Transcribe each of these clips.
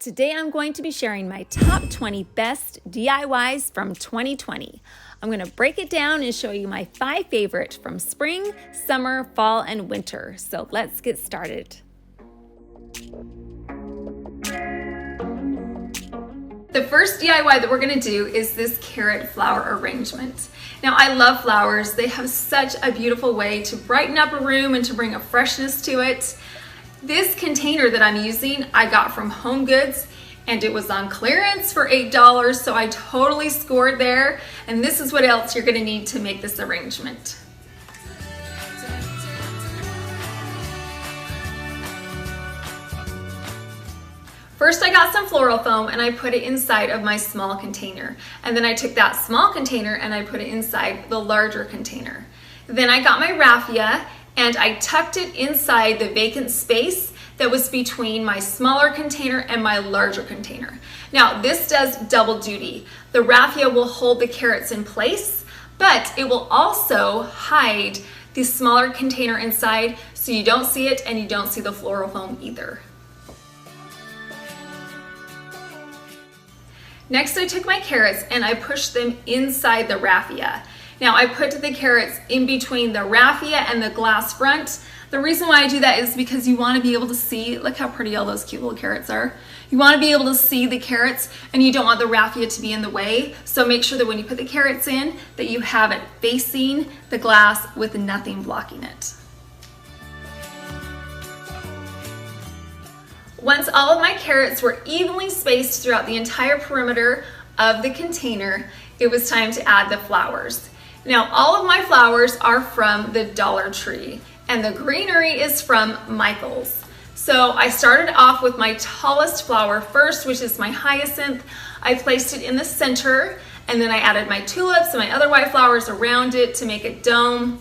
Today I'm going to be sharing my top 20 best DIYs from 2020. I'm going to break it down and show you my 5 favorite from spring, summer, fall, and winter. So let's get started. The first DIY that we're going to do is this carrot flower arrangement. Now I love flowers. They have such a beautiful way to brighten up a room and to bring a freshness to it. This container that I'm using, I got from Home Goods and it was on clearance for $8, so I totally scored there. And this is what else you're gonna need to make this arrangement. First, I got some floral foam and I put it inside of my small container. And then I took that small container and I put it inside the larger container. Then I got my raffia and I tucked it inside the vacant space that was between my smaller container and my larger container. Now, this does double duty. The raffia will hold the carrots in place, but it will also hide the smaller container inside so you don't see it and you don't see the floral foam either. Next, I took my carrots and I pushed them inside the raffia. Now, I put the carrots in between the raffia and the glass front. The reason why I do that is because you want to be able to see, look how pretty all those cute little carrots are. You want to be able to see the carrots and you don't want the raffia to be in the way. So make sure that when you put the carrots in, that you have it facing the glass with nothing blocking it. Once all of my carrots were evenly spaced throughout the entire perimeter of the container, it was time to add the flowers. Now, all of my flowers are from the Dollar Tree, and the Greenery is from Michael's. So I started off with my tallest flower first, which is my hyacinth. I placed it in the center, and then I added my tulips and my other white flowers around it to make a dome.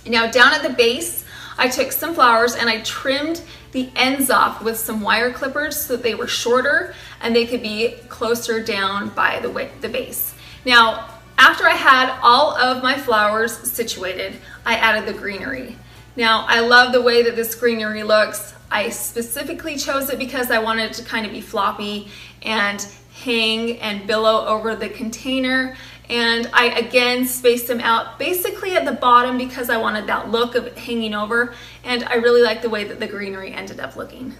Now, down at the base, I took some flowers and I trimmed the ends off with some wire clippers so that they were shorter and they could be closer down by the base. Now, after I had all of my flowers situated, I added the Greenery. Now, I love the way that this Greenery looks. I specifically chose it because I wanted it to kind of be floppy and hang and billow over the container. And I again spaced them out basically at the bottom because I wanted that look of it hanging over. And I really like the way that the Greenery ended up looking.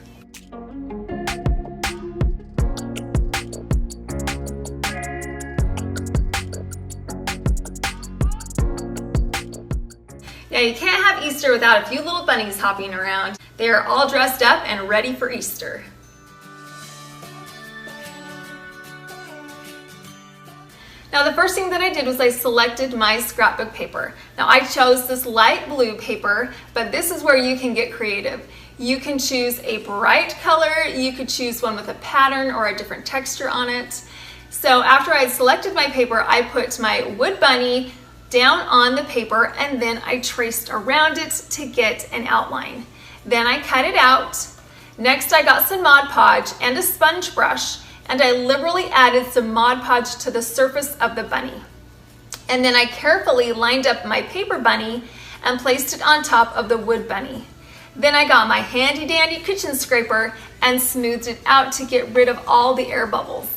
Now, you can't have Easter without a few little bunnies hopping around. They are all dressed up and ready for Easter. Now, the first thing that I did was I selected my scrapbook paper. Now, I chose this light blue paper, but this is where you can get creative. You can choose a bright color, you could choose one with a pattern or a different texture on it. So after I had selected my paper, I put my wood bunny down on the paper and then I traced around it to get an outline. Then I cut it out. Next, I got some Mod Podge and a sponge brush and I liberally added some Mod Podge to the surface of the bunny. And then I carefully lined up my paper bunny and placed it on top of the wood bunny. Then I got my handy dandy kitchen scraper and smoothed it out to get rid of all the air bubbles.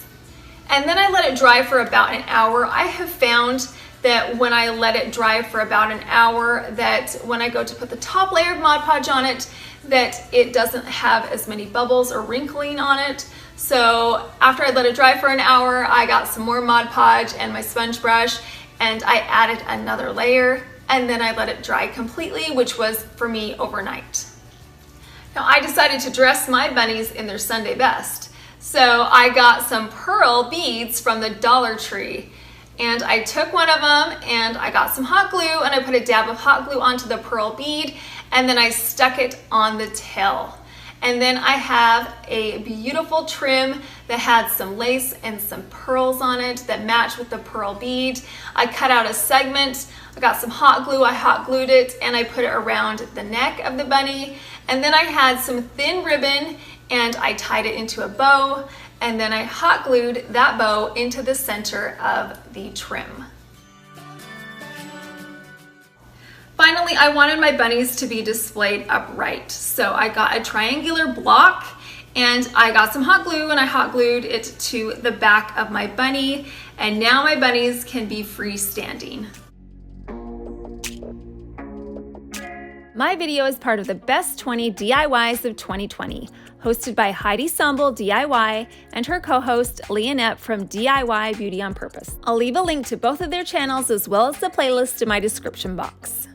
And then I let it dry for about an hour. I have found that when I let it dry for about an hour, that when I go to put the top layer of Mod Podge on it, that it doesn't have as many bubbles or wrinkling on it. So after I let it dry for an hour, I got some more Mod Podge and my sponge brush and I added another layer and then I let it dry completely, which was for me overnight. Now I decided to dress my bunnies in their Sunday best. So I got some pearl beads from the Dollar Tree. And I took one of them and I got some hot glue and I put a dab of hot glue onto the pearl bead and then I stuck it on the tail. And then I have a beautiful trim that had some lace and some pearls on it that match with the pearl bead. I cut out a segment, I got some hot glue, I hot glued it and I put it around the neck of the bunny. And then I had some thin ribbon and I tied it into a bow. And then I hot glued that bow into the center of the trim. Finally, I wanted my bunnies to be displayed upright. So I got a triangular block And I got some hot glue and I hot glued it to the back of my bunny. And now my bunnies can be freestanding. My video is part of the Best 20 DIYs of 2020, hosted by Heidi Sonboul DIY and her co-host Leonette from DIY Beauty on Purpose. I'll leave a link to both of their channels as well as the playlist in my description box.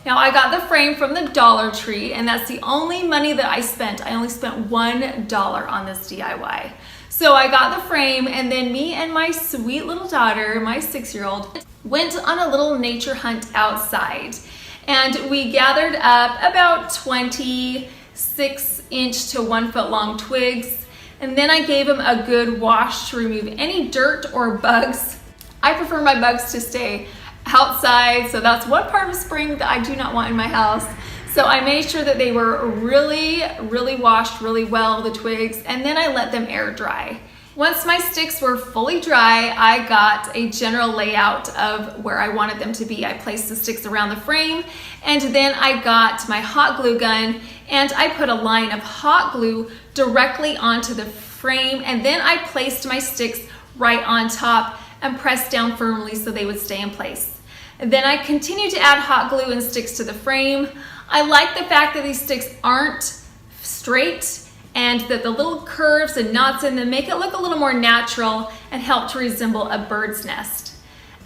Now I got the frame from the Dollar Tree, and that's the only money that I spent. I only spent $1 on this DIY. So I got the frame, and then me and my sweet little daughter, my 6-year-old, went on a little nature hunt outside. And we gathered up about 26-inch to 1 foot long twigs. And then I gave them a good wash to remove any dirt or bugs. I prefer my bugs to stay outside, so that's one part of spring that I do not want in my house. So I made sure that they were really washed really well, the twigs, and then I let them air dry. Once my sticks were fully dry, I got a general layout of where I wanted them to be. I placed the sticks around the frame, and then I got my hot glue gun and I put a line of hot glue directly onto the frame, and then I placed my sticks right on top and pressed down firmly so they would stay in place. And then I continued to add hot glue and sticks to the frame. I like the fact that these sticks aren't straight and that the little curves and knots in them make it look a little more natural and help to resemble a bird's nest.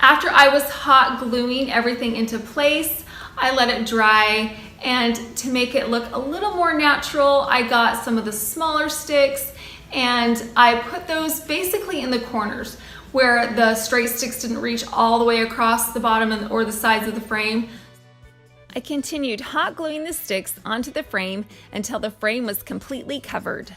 After I was hot gluing everything into place, I let it dry, and to make it look a little more natural, I got some of the smaller sticks and I put those basically in the corners where the straight sticks didn't reach all the way across the bottom or the sides of the frame. I continued hot gluing the sticks onto the frame until the frame was completely covered.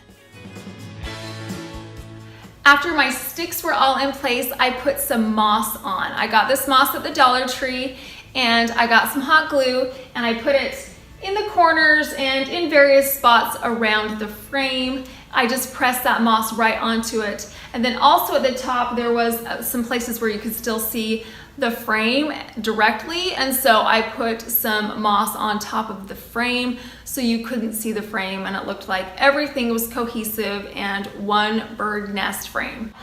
After my sticks were all in place, I put some moss on. I got this moss at the Dollar Tree, and I got some hot glue and I put it in the corners and in various spots around the frame. I just pressed that moss right onto it. And then also at the top, there was some places where you could still see the frame directly. And so I put some moss on top of the frame so you couldn't see the frame, and it looked like everything was cohesive and one bird nest frame.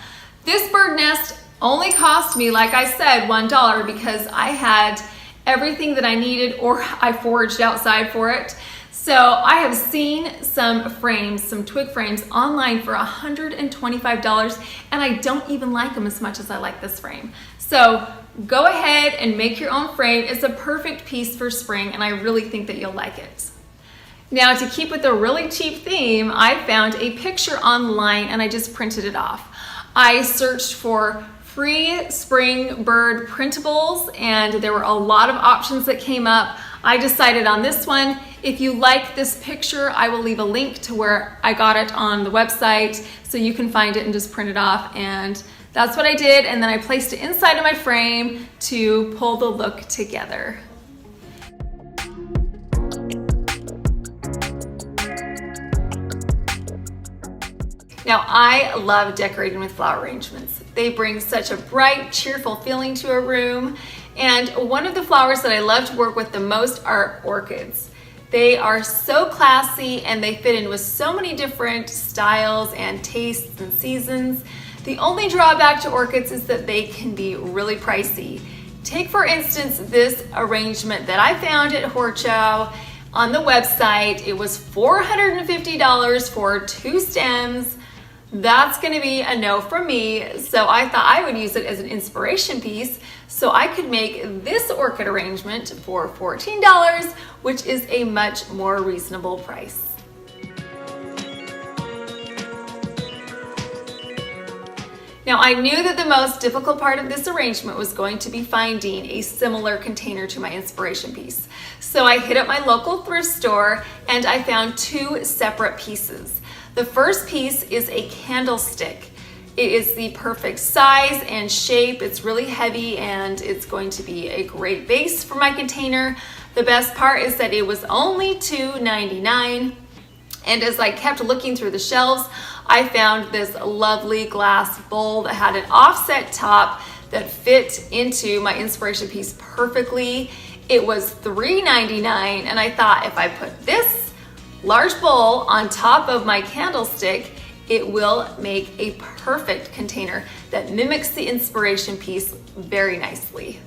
This bird nest only cost me, like I said, $1 because I had everything that I needed, or I foraged outside for it. So I have seen some frames, some twig frames online for $125, and I don't even like them as much as I like this frame. So go ahead and make your own frame. It's a perfect piece for spring, and I really think that you'll like it. Now, to keep with the really cheap theme, I found a picture online and I just printed it off. I searched for free spring bird printables, and there were a lot of options that came up. I decided on this one. If you like this picture, I will leave a link to where I got it on the website so you can find it and just print it off. And that's what I did, and then I placed it inside of my frame to pull the look together. Now, I love decorating with flower arrangements. They bring such a bright, cheerful feeling to a room. And one of the flowers that I love to work with the most are orchids. They are so classy and they fit in with so many different styles and tastes and seasons. The only drawback to orchids is that they can be really pricey. Take, for instance, this arrangement that I found at Horchow on the website. It was $450 for 2 stems. That's gonna be a no from me, so I thought I would use it as an inspiration piece so I could make this orchid arrangement for $14, which is a much more reasonable price. Now, I knew that the most difficult part of this arrangement was going to be finding a similar container to my inspiration piece. So I hit up my local thrift store and I found 2 separate pieces. The first piece is a candlestick. It is the perfect size and shape. It's really heavy and it's going to be a great base for my container. The best part is that it was only $2.99. And as I kept looking through the shelves, I found this lovely glass bowl that had an offset top that fit into my inspiration piece perfectly. It was $3.99, and I thought if I put this large bowl on top of my candlestick, it will make a perfect container that mimics the inspiration piece very nicely.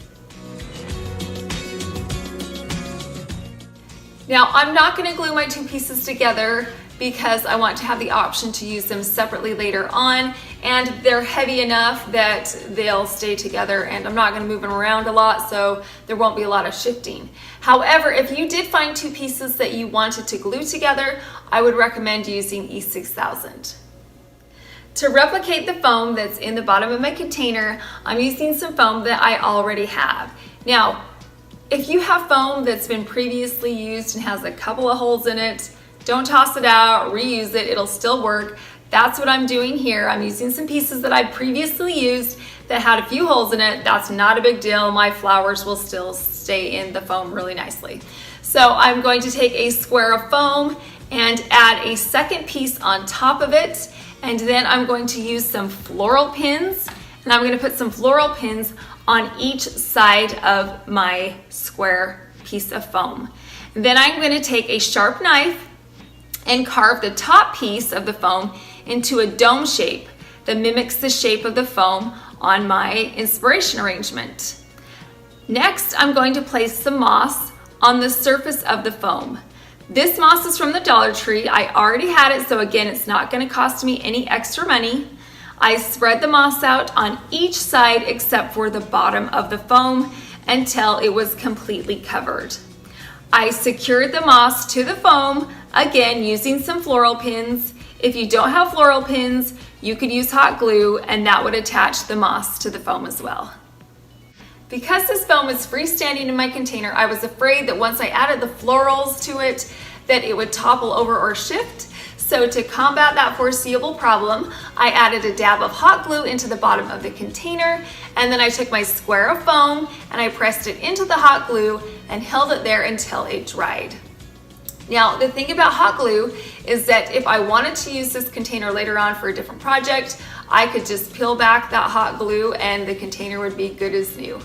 Now, I'm not going to glue my two pieces together because I want to have the option to use them separately later on, and they're heavy enough that they'll stay together, and I'm not going to move them around a lot, so there won't be a lot of shifting. However, if you did find two pieces that you wanted to glue together, I would recommend using E6000. To replicate the foam that's in the bottom of my container, I'm using some foam that I already have. Now, if you have foam that's been previously used and has a couple of holes in it, don't toss it out, reuse it, it'll still work. That's what I'm doing here. I'm using some pieces that I previously used that had a few holes in it. That's not a big deal. My flowers will still stay in the foam really nicely. So I'm going to take a square of foam and add a second piece on top of it. And then I'm going to use some floral pins, and I'm going to put some floral pins on each side of my square piece of foam. Then I'm going to take a sharp knife and carve the top piece of the foam into a dome shape that mimics the shape of the foam on my inspiration arrangement. Next, I'm going to place some moss on the surface of the foam. This moss is from the Dollar Tree. I already had it, so again, it's not going to cost me any extra money. I spread the moss out on each side except for the bottom of the foam until it was completely covered. I secured the moss to the foam, again using some floral pins. If you don't have floral pins, you could use hot glue, and that would attach the moss to the foam as well. Because this foam was freestanding in my container, I was afraid that once I added the florals to it, that it would topple over or shift. So to combat that foreseeable problem, I added a dab of hot glue into the bottom of the container, and then I took my square of foam and I pressed it into the hot glue and held it there until it dried. Now, the thing about hot glue is that if I wanted to use this container later on for a different project, I could just peel back that hot glue and the container would be good as new.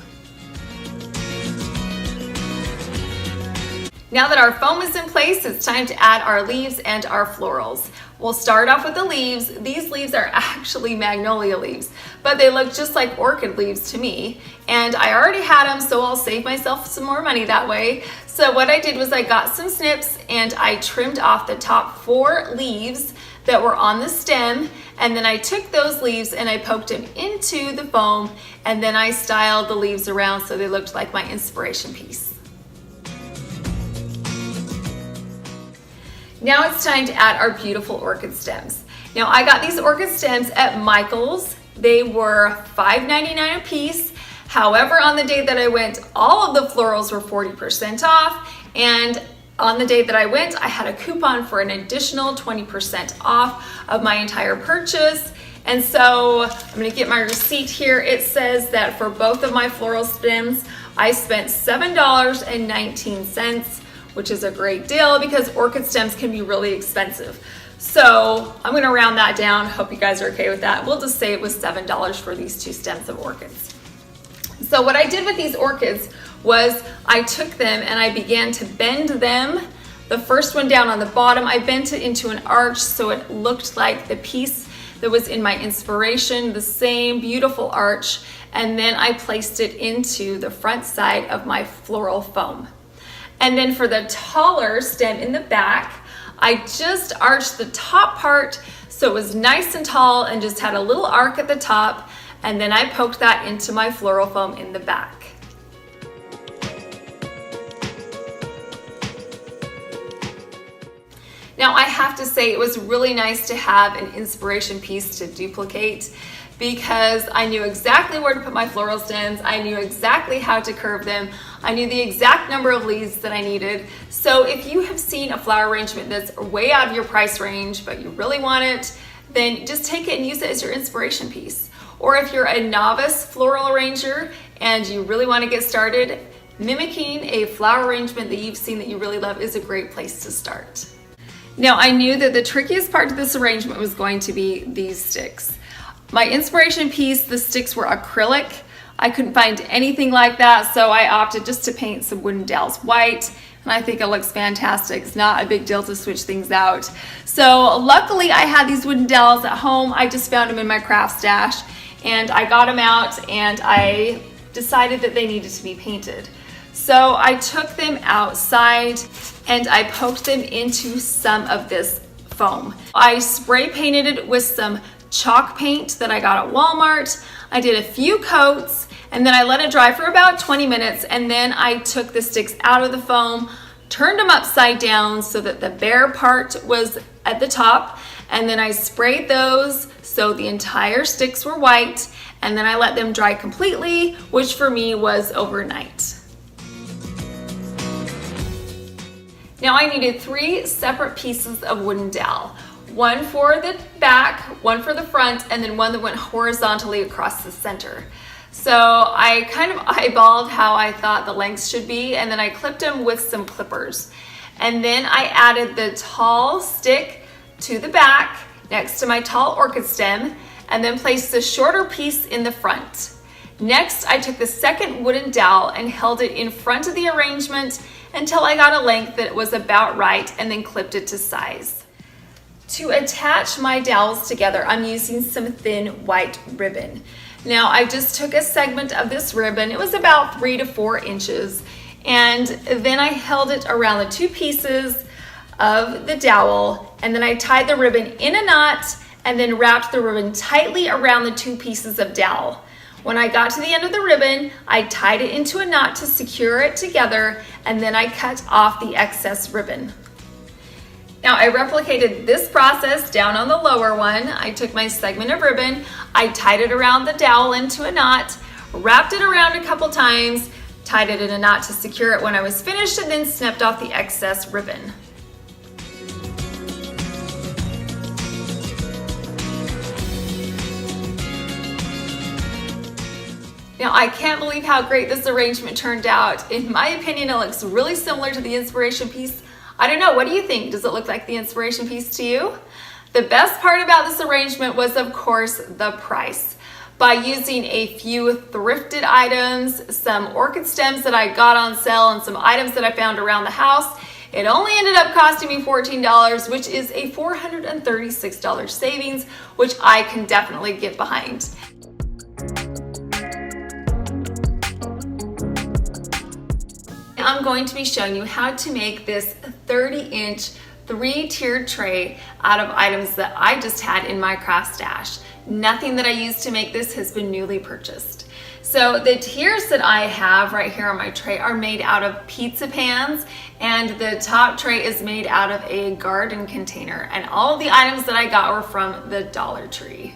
Now that our foam is in place, it's time to add our leaves and our florals. We'll start off with the leaves. These leaves are actually magnolia leaves, but they look just like orchid leaves to me. And I already had them, so I'll save myself some more money that way. So what I did was I got some snips and I trimmed off the top 4 leaves that were on the stem. And then I took those leaves and I poked them into the foam, and then I styled the leaves around so they looked like my inspiration piece. Now it's time to add our beautiful orchid stems. Now I got these orchid stems at Michael's. They were $5.99 a piece. However, on the day that I went, all of the florals were 40% off, and on the day that I went, I had a coupon for an additional 20% off of my entire purchase. And so I'm gonna get my receipt here. It says that for both of my floral stems, I spent $7.19, which is a great deal because orchid stems can be really expensive. So I'm gonna round that down. Hope you guys are okay with that. We'll just say it was $7 for these 2 stems of orchids. So what I did with these orchids was I took them and I began to bend them. The first one down on the bottom, I bent it into an arch so it looked like the piece that was in my inspiration, the same beautiful arch, and then I placed it into the front side of my floral foam. And then for the taller stem in the back, I just arched the top part so it was nice and tall and just had a little arc at the top, and then I poked that into my floral foam in the back. Now I have to say it was really nice to have an inspiration piece to duplicate, because I knew exactly where to put my floral stems, I knew exactly how to curve them, I knew the exact number of leaves that I needed. So if you have seen a flower arrangement that's way out of your price range, but you really want it, then just take it and use it as your inspiration piece. Or if you're a novice floral arranger and you really want to get started, mimicking a flower arrangement that you've seen that you really love is a great place to start. Now I knew that the trickiest part of this arrangement was going to be these sticks. My inspiration piece, the sticks were acrylic. I couldn't find anything like that, so I opted just to paint some wooden dowels white, and I think it looks fantastic. It's not a big deal to switch things out. So luckily I had these wooden dowels at home. I just found them in my craft stash, and I got them out and I decided that they needed to be painted. So I took them outside and I poked them into some of this foam. I spray painted it with some chalk paint that I got at Walmart. I did a few coats and then I let it dry for about 20 minutes, and then I took the sticks out of the foam, turned them upside down so that the bare part was at the top, and then I sprayed those so the entire sticks were white, and then I let them dry completely, which for me was overnight. Now I needed 3 separate pieces of wooden dowel. One for the back, one for the front, and then one that went horizontally across the center. So I kind of eyeballed how I thought the lengths should be, and then I clipped them with some clippers. And then I added the tall stick to the back next to my tall orchid stem, and then placed the shorter piece in the front. Next, I took the second wooden dowel and held it in front of the arrangement until I got a length that was about right, and then clipped it to size. To attach my dowels together, I'm using some thin white ribbon. Now I just took a segment of this ribbon, it was about 3 to 4 inches, and then I held it around the 2 pieces of the dowel, and then I tied the ribbon in a knot and then wrapped the ribbon tightly around the 2 pieces of dowel. When I got to the end of the ribbon, I tied it into a knot to secure it together, and then I cut off the excess ribbon. Now I replicated this process down on the lower one. I took my segment of ribbon, I tied it around the dowel into a knot, wrapped it around a couple times, tied it in a knot to secure it when I was finished, and then snipped off the excess ribbon. Now I can't believe how great this arrangement turned out. In my opinion, it looks really similar to the inspiration piece. I don't know, what do you think? Does it look like the inspiration piece to you? The best part about this arrangement was, of course, the price. By using a few thrifted items, some orchid stems that I got on sale, and some items that I found around the house, it only ended up costing me $14, which is a $436 savings, which I can definitely get behind. I'm going to be showing you how to make this 30-inch 3-tiered tray out of items that I just had in my craft stash. Nothing that I used to make this has been newly purchased. So the tiers that I have right here on my tray are made out of pizza pans, and the top tray is made out of a garden container, and all of the items that I got were from the Dollar Tree.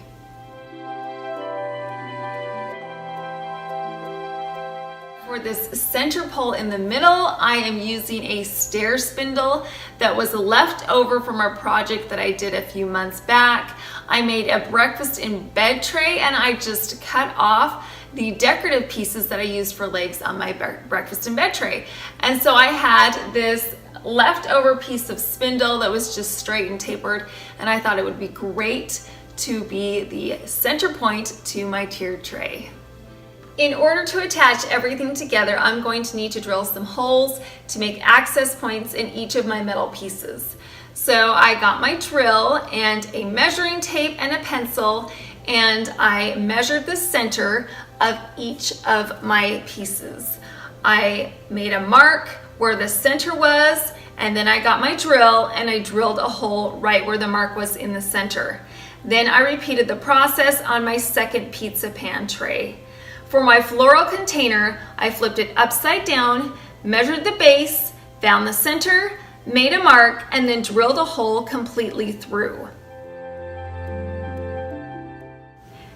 For this center pole in the middle, I am using a stair spindle that was left over from a project that I did a few months back. I made a breakfast in bed tray, and I just cut off the decorative pieces that I used for legs on my breakfast in bed tray. And so I had this leftover piece of spindle that was just straight and tapered, and I thought it would be great to be the center point to my tiered tray. In order to attach everything together, I'm going to need to drill some holes to make access points in each of my metal pieces. So I got my drill and a measuring tape and a pencil, and I measured the center of each of my pieces. I made a mark where the center was, and then I got my drill and I drilled a hole right where the mark was in the center. Then I repeated the process on my second pizza pan tray. For my floral container, I flipped it upside down, measured the base, found the center, made a mark, and then drilled a hole completely through.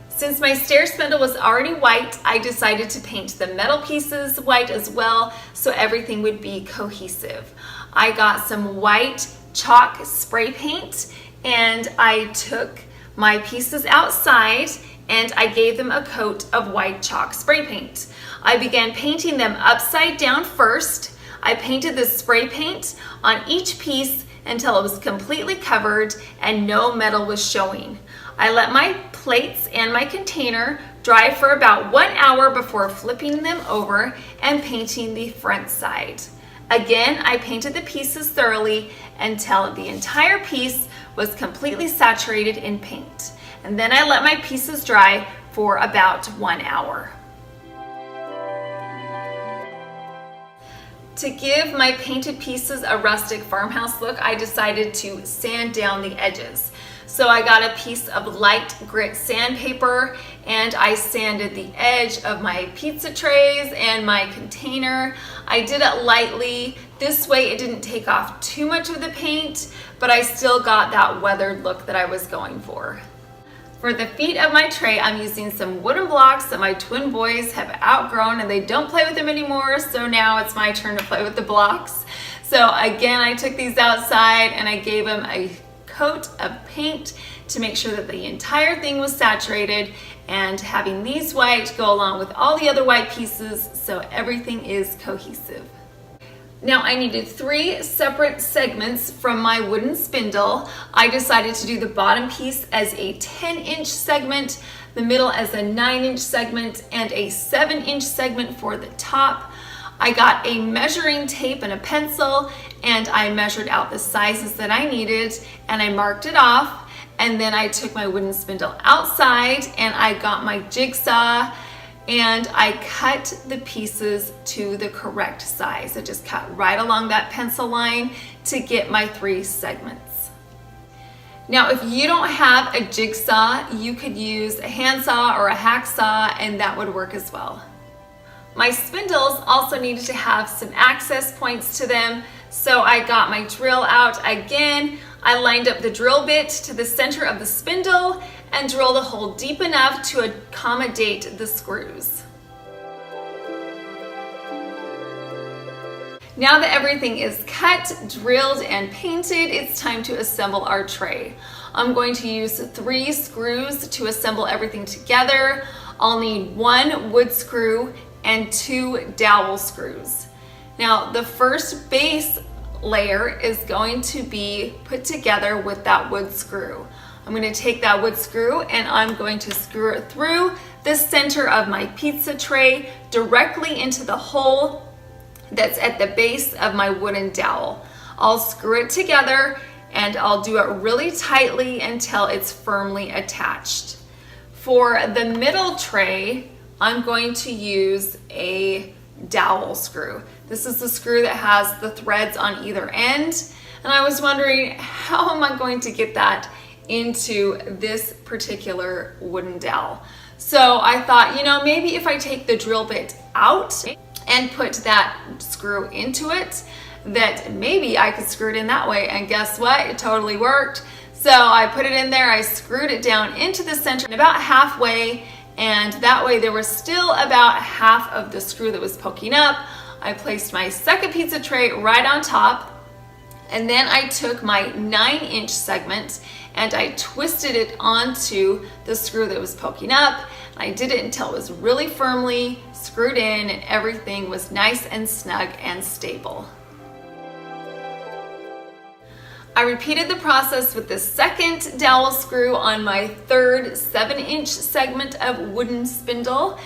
Since my stair spindle was already white, I decided to paint the metal pieces white as well, so everything would be cohesive. I got some white chalk spray paint, and I took my pieces outside and I gave them a coat of white chalk spray paint. I began painting them upside down first. I painted the spray paint on each piece until it was completely covered and no metal was showing. I let my plates and my container dry for about 1 hour before flipping them over and painting the front side. Again, I painted the pieces thoroughly until the entire piece was completely saturated in paint. And then I let my pieces dry for about 1 hour. To give my painted pieces a rustic farmhouse look, I decided to sand down the edges. So I got a piece of light grit sandpaper and I sanded the edge of my pizza trays and my container. I did it lightly. This way it didn't take off too much of the paint, but I still got that weathered look that I was going for. For the feet of my tray, I'm using some wooden blocks that my twin boys have outgrown and they don't play with them anymore, so now it's my turn to play with the blocks. So again, I took these outside and I gave them a coat of paint to make sure that the entire thing was saturated, and having these white go along with all the other white pieces so everything is cohesive. Now I needed 3 separate segments from my wooden spindle. I decided to do the bottom piece as a 10-inch segment, the middle as a 9-inch segment, and a 7-inch segment for the top. I got a measuring tape and a pencil and I measured out the sizes that I needed and I marked it off, and then I took my wooden spindle outside and I got my jigsaw and I cut the pieces to the correct size. I just cut right along that pencil line to get my 3 segments. Now, if you don't have a jigsaw, you could use a handsaw or a hacksaw and that would work as well. My spindles also needed to have some access points to them, so I got my drill out again. I lined up the drill bit to the center of the spindle and drilled a hole deep enough to accommodate the screws. Now that everything is cut, drilled, and painted, it's time to assemble our tray. I'm going to use 3 screws to assemble everything together. I'll need 1 wood screw and 2 dowel screws. Now, the first base layer is going to be put together with that wood screw. I'm going to take that wood screw and I'm going to screw it through the center of my pizza tray directly into the hole that's at the base of my wooden dowel. I'll screw it together and I'll do it really tightly until it's firmly attached. For the middle tray, I'm going to use a dowel screw. This is the screw that has the threads on either end, and I was wondering, how am I going to get that into this particular wooden dowel? So I thought, maybe if I take the drill bit out and put that screw into it, that maybe I could screw it in that way, and guess what? It totally worked. So I put it in there, I screwed it down into the center about halfway, and that way there was still about half of the screw that was poking up. I placed my second pizza tray right on top, and then I took my 9-inch segment and I twisted it onto the screw that was poking up. I did it until it was really firmly screwed in and everything was nice and snug and stable. I repeated the process with the second dowel screw on my third 7-inch segment of wooden spindle.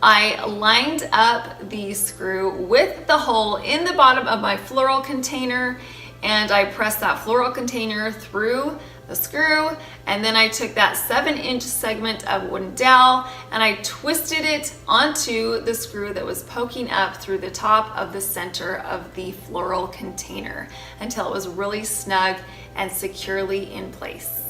I lined up the screw with the hole in the bottom of my floral container, and I pressed that floral container through the screw, and then I took that 7-inch segment of wooden dowel and I twisted it onto the screw that was poking up through the top of the center of the floral container until it was really snug and securely in place.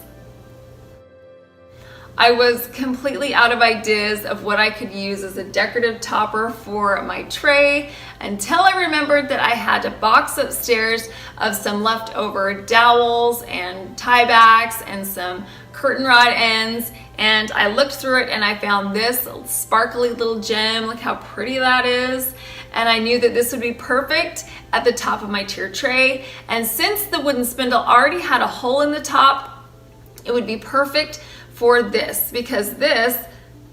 I was completely out of ideas of what I could use as a decorative topper for my tray until I remembered that I had a box upstairs of some leftover dowels and tie backs and some curtain rod ends, and I looked through it and I found this sparkly little gem. Look how pretty that is. And I knew that this would be perfect at the top of my tier tray. And since the wooden spindle already had a hole in the top, it would be perfect for this, because this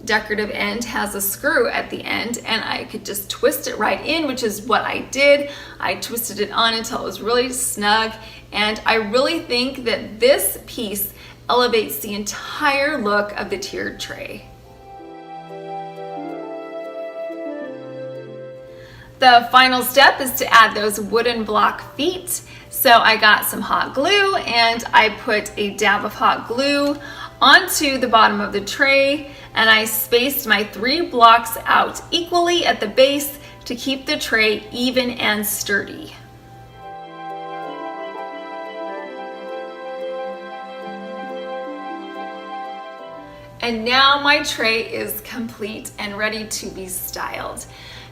decorative end has a screw at the end and I could just twist it right in, which is what I did. I twisted it on until it was really snug, and I really think that this piece elevates the entire look of the tiered tray. The final step is to add those wooden block feet. So I got some hot glue and I put a dab of hot glue onto the bottom of the tray, and I spaced my 3 blocks out equally at the base to keep the tray even and sturdy. And now my tray is complete and ready to be styled.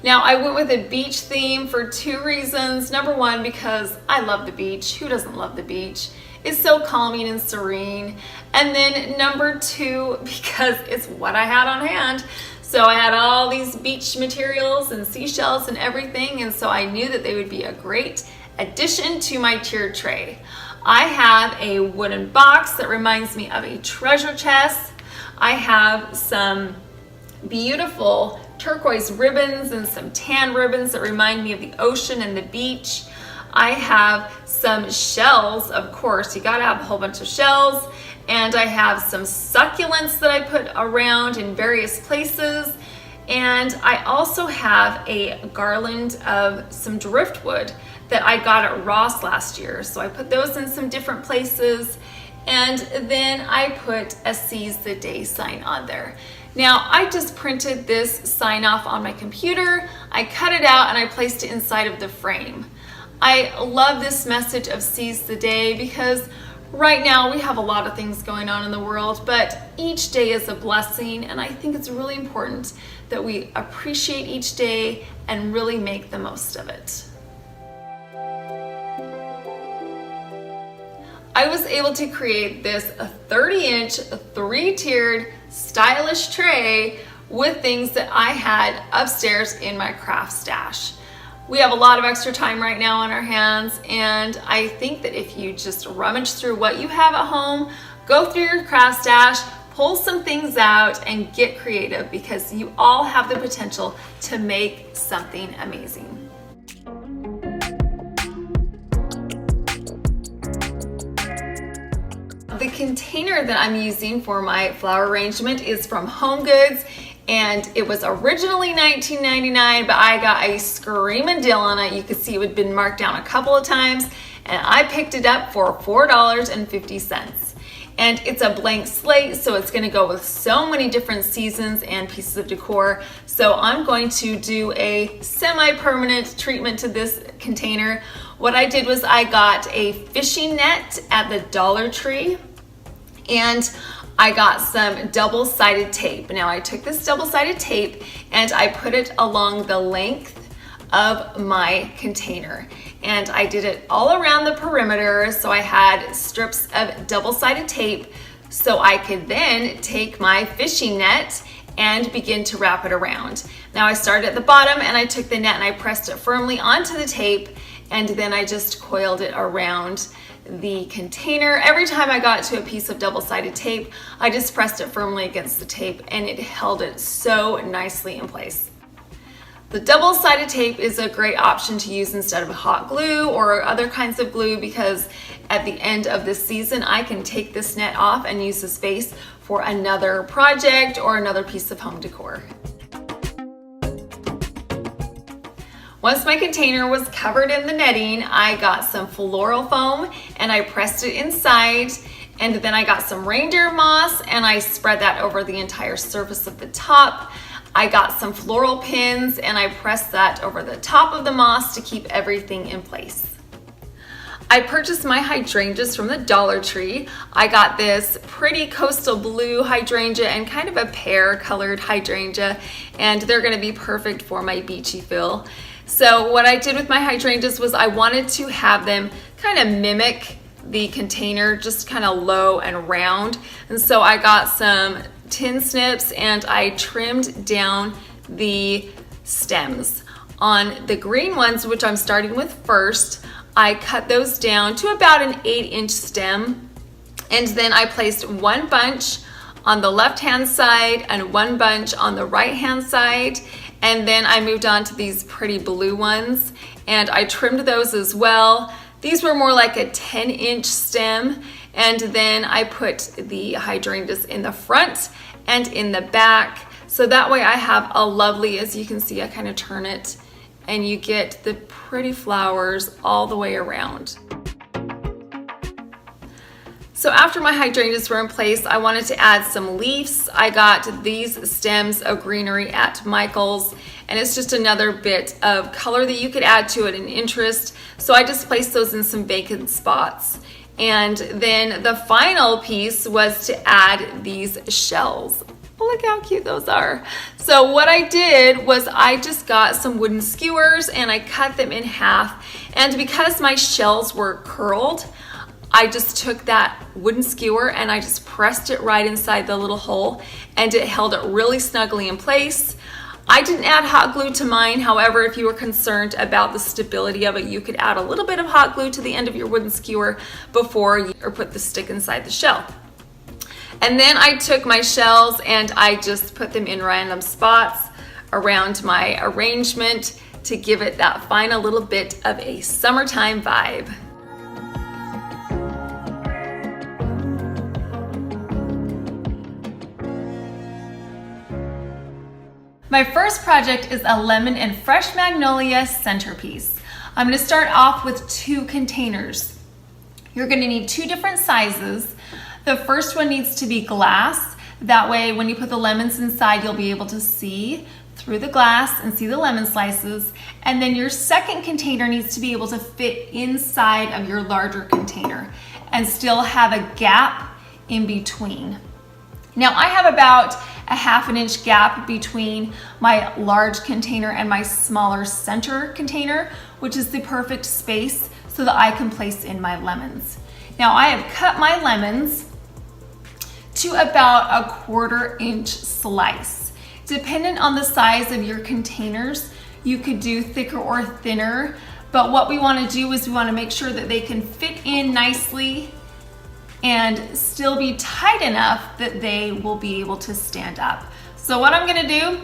Now I went with a beach theme for 2 reasons. Number 1, because I love the beach. Who doesn't love the beach? It's so calming and serene. And then number 2, because it's what I had on hand. So I had all these beach materials and seashells and everything, and so I knew that they would be a great addition to my tiered tray. I have a wooden box that reminds me of a treasure chest. I have some beautiful turquoise ribbons and some tan ribbons that remind me of the ocean and the beach. I have some shells, of course, you gotta have a whole bunch of shells, and I have some succulents that I put around in various places, and I also have a garland of some driftwood that I got at Ross last year, so I put those in some different places, and then I put a Seize the Day sign on there. Now, I just printed this sign off on my computer, I cut it out, and I placed it inside of the frame. I love this message of Seize the Day because right now we have a lot of things going on in the world, but each day is a blessing, and I think it's really important that we appreciate each day and really make the most of it. I was able to create this 30-inch, 3-tiered, stylish tray with things that I had upstairs in my craft stash. We have a lot of extra time right now on our hands, and I think that if you just rummage through what you have at home, go through your craft stash, pull some things out, and get creative, because you all have the potential to make something amazing. The container that I'm using for my flower arrangement is from Home Goods, and it was originally $19.99, but I got a screaming deal on it. You could see it had been marked down a couple of times, and I picked it up for $4.50. And it's a blank slate, so it's gonna go with so many different seasons and pieces of decor. So I'm going to do a semi-permanent treatment to this container. What I did was I got a fishing net at the Dollar Tree, and I got some double-sided tape. Now I took this double-sided tape and I put it along the length of my container, and I did it all around the perimeter, so I had strips of double-sided tape so I could then take my fishing net and begin to wrap it around. Now I started at the bottom and I took the net and I pressed it firmly onto the tape, and then I just coiled it around the container. Every time I got to a piece of double-sided tape, I just pressed it firmly against the tape, and it held it so nicely in place. The double-sided tape is a great option to use instead of hot glue or other kinds of glue, because at the end of this season I can take this net off and use the space for another project or another piece of home decor. Once my container was covered in the netting, I got some floral foam and I pressed it inside, and then I got some reindeer moss and I spread that over the entire surface of the top. I got some floral pins and I pressed that over the top of the moss to keep everything in place. I purchased my hydrangeas from the Dollar Tree. I got this pretty coastal blue hydrangea and kind of a pear colored hydrangea, and they're gonna be perfect for my beachy feel. So what I did with my hydrangeas was I wanted to have them kind of mimic the container, just kind of low and round. And so I got some tin snips and I trimmed down the stems. On the green ones, which I'm starting with first, I cut those down to about an 8-inch stem, and then I placed one bunch on the left-hand side and one bunch on the right-hand side. And then I moved on to these pretty blue ones, and I trimmed those as well. These were more like a 10-inch stem, and then I put the hydrangeas in the front and in the back. So that way I have a lovely, as you can see, I kind of turn it and you get the pretty flowers all the way around. So after my hydrangeas were in place, I wanted to add some leaves. I got these stems of Greenery at Michael's, and it's just another bit of color that you could add to it and interest. So I just placed those in some vacant spots. And then the final piece was to add these shells. Look how cute those are. So what I did was I just got some wooden skewers and I cut them in half. And because my shells were curled, I just took that wooden skewer and I just pressed it right inside the little hole, and it held it really snugly in place. I didn't add hot glue to mine. However, if you were concerned about the stability of it, you could add a little bit of hot glue to the end of your wooden skewer before you put the stick inside the shell. And then I took my shells and I just put them in random spots around my arrangement to give it that final little bit of a summertime vibe. My first project is a lemon and fresh magnolia centerpiece. I'm going to start off with 2 containers. You're going to need 2 different sizes. The first one needs to be glass. That way when you put the lemons inside, you'll be able to see through the glass and see the lemon slices. And then your second container needs to be able to fit inside of your larger container and still have a gap in between. Now I have about a 1/2 inch gap between my large container and my smaller center container, which is the perfect space so that I can place in my lemons. Now I have cut my lemons to about a 1/4 inch slice. Dependent on the size of your containers, you could do thicker or thinner, but what we want to do is we want to make sure that they can fit in nicely and still be tight enough that they will be able to stand up. So what I'm gonna do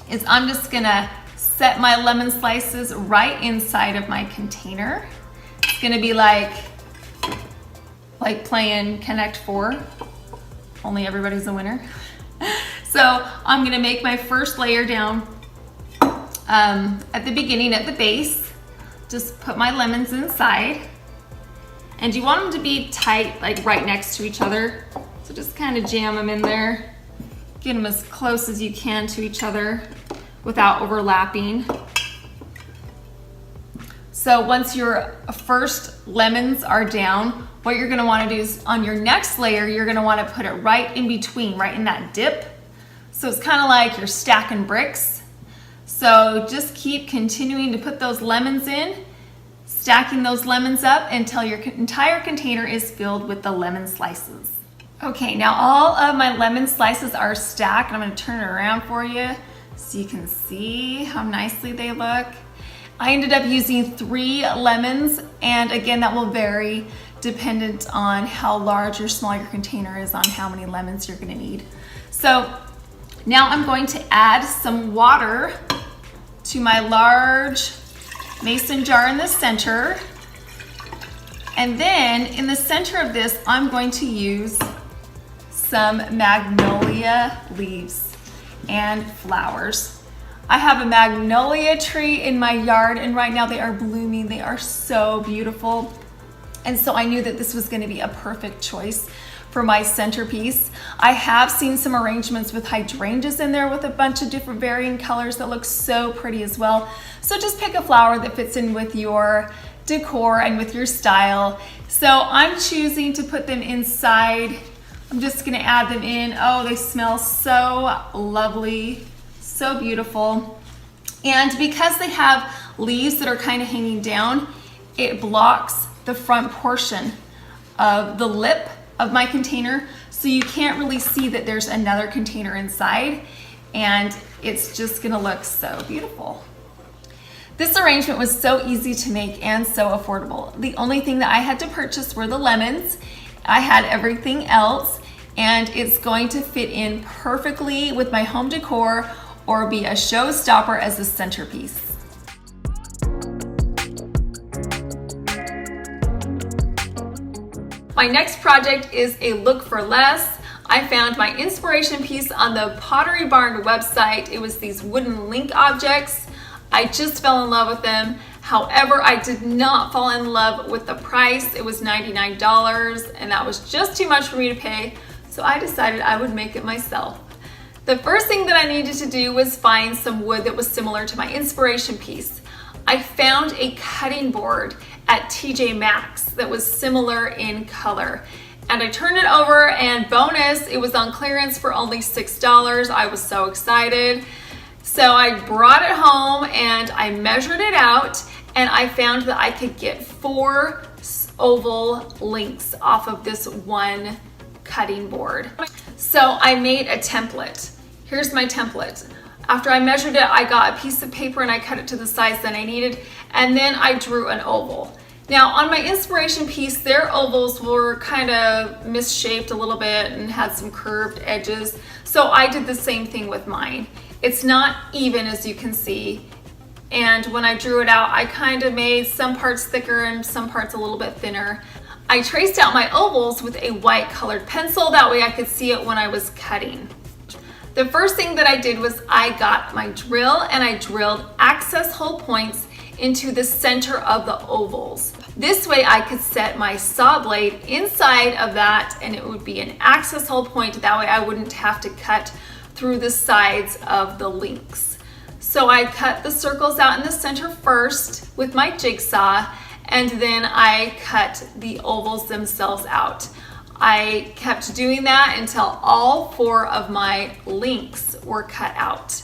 is I'm just gonna set my lemon slices right inside of my container. It's gonna be like playing Connect 4, only everybody's a winner. So I'm gonna make my first layer down at the beginning, at the base. Just put my lemons inside. And you want them to be tight, like right next to each other. So just kind of jam them in there. Get them as close as you can to each other without overlapping. So once your first lemons are down, what you're gonna wanna do is on your next layer, you're gonna wanna put it right in between, right in that dip. So it's kind of like you're stacking bricks. So just keep continuing to put those lemons in, stacking those lemons up until your entire container is filled with the lemon slices. Okay, now all of my lemon slices are stacked, and I'm gonna turn it around for you so you can see how nicely they look. I ended up using 3 lemons, and again, that will vary dependent on how large or small your container is on how many lemons you're gonna need. So now I'm going to add some water to my large mason jar in the center. And then in the center of this, I'm going to use some magnolia leaves and flowers. I have a magnolia tree in my yard, and right now they are blooming. They are so beautiful. And so I knew that this was going to be a perfect choice for my centerpiece. I have seen some arrangements with hydrangeas in there with a bunch of different varying colors that look so pretty as well. So just pick a flower that fits in with your decor and with your style. So I'm choosing to put them inside. I'm just gonna add them in. Oh, they smell so lovely, so beautiful. And because they have leaves that are kind of hanging down, it blocks the front portion of the lip of my container, so you can't really see that there's another container inside, and it's just gonna look so beautiful. This arrangement was so easy to make and so affordable. The only thing that I had to purchase were the lemons. I had everything else, and it's going to fit in perfectly with my home decor or be a showstopper as a centerpiece. My next project is a look for less. I found my inspiration piece on the Pottery Barn website. It was these wooden link objects. I just fell in love with them. However, I did not fall in love with the price. It was $99 and that was just too much for me to pay. So I decided I would make it myself. The first thing that I needed to do was find some wood that was similar to my inspiration piece. I found a cutting board at TJ Maxx that was similar in color. And I turned it over and bonus, it was on clearance for only $6. I was so excited. So I brought it home and I measured it out and I found that I could get 4 oval links off of this one cutting board. So I made a template. Here's my template. After I measured it, I got a piece of paper and I cut it to the size that I needed, and then I drew an oval. Now on my inspiration piece, their ovals were kind of misshaped a little bit and had some curved edges. So I did the same thing with mine. It's not even, as you can see. And when I drew it out, I kind of made some parts thicker and some parts a little bit thinner. I traced out my ovals with a white colored pencil. That way I could see it when I was cutting. The first thing that I did was I got my drill and I drilled access hole points into the center of the ovals. This way I could set my saw blade inside of that and it would be an access hole point. That way I wouldn't have to cut through the sides of the links. So I cut the circles out in the center first with my jigsaw, and then I cut the ovals themselves out. I kept doing that until all 4 of my links were cut out.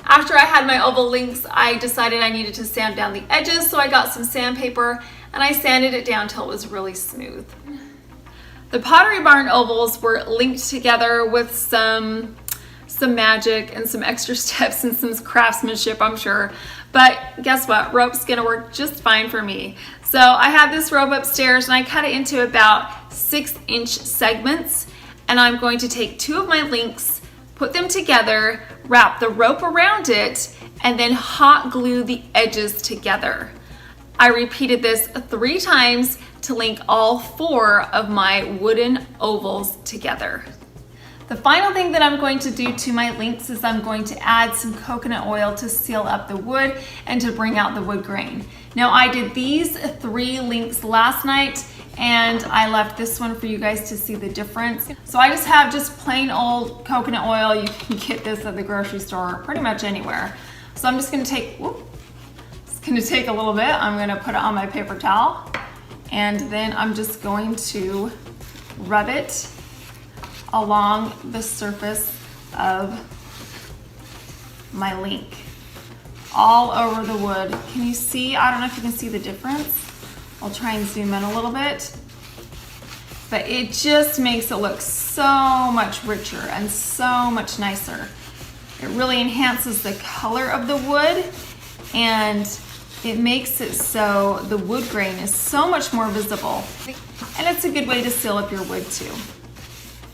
After I had my oval links, I decided I needed to sand down the edges, so I got some sandpaper and I sanded it down till it was really smooth. The Pottery Barn ovals were linked together with some magic and some extra steps and some craftsmanship, I'm sure. But guess what? Rope's gonna work just fine for me. So I have this rope upstairs and I cut it into about 6-inch segments, and I'm going to take 2 of my links, put them together, wrap the rope around it, and then hot glue the edges together. I repeated this 3 times to link all 4 of my wooden ovals together. The final thing that I'm going to do to my links is I'm going to add some coconut oil to seal up the wood and to bring out the wood grain. Now I did these 3 links last night and I left this one for you guys to see the difference. So I just have plain old coconut oil. You can get this at the grocery store, pretty much anywhere. So I'm just gonna take, it's gonna take a little bit. I'm gonna put it on my paper towel and then I'm just going to rub it along the surface of my link, all over the wood. Can you see? I don't know if you can see the difference. I'll try and zoom in a little bit, but it just makes it look so much richer and so much nicer. It really enhances the color of the wood and it makes it so the wood grain is so much more visible, and it's a good way to seal up your wood too.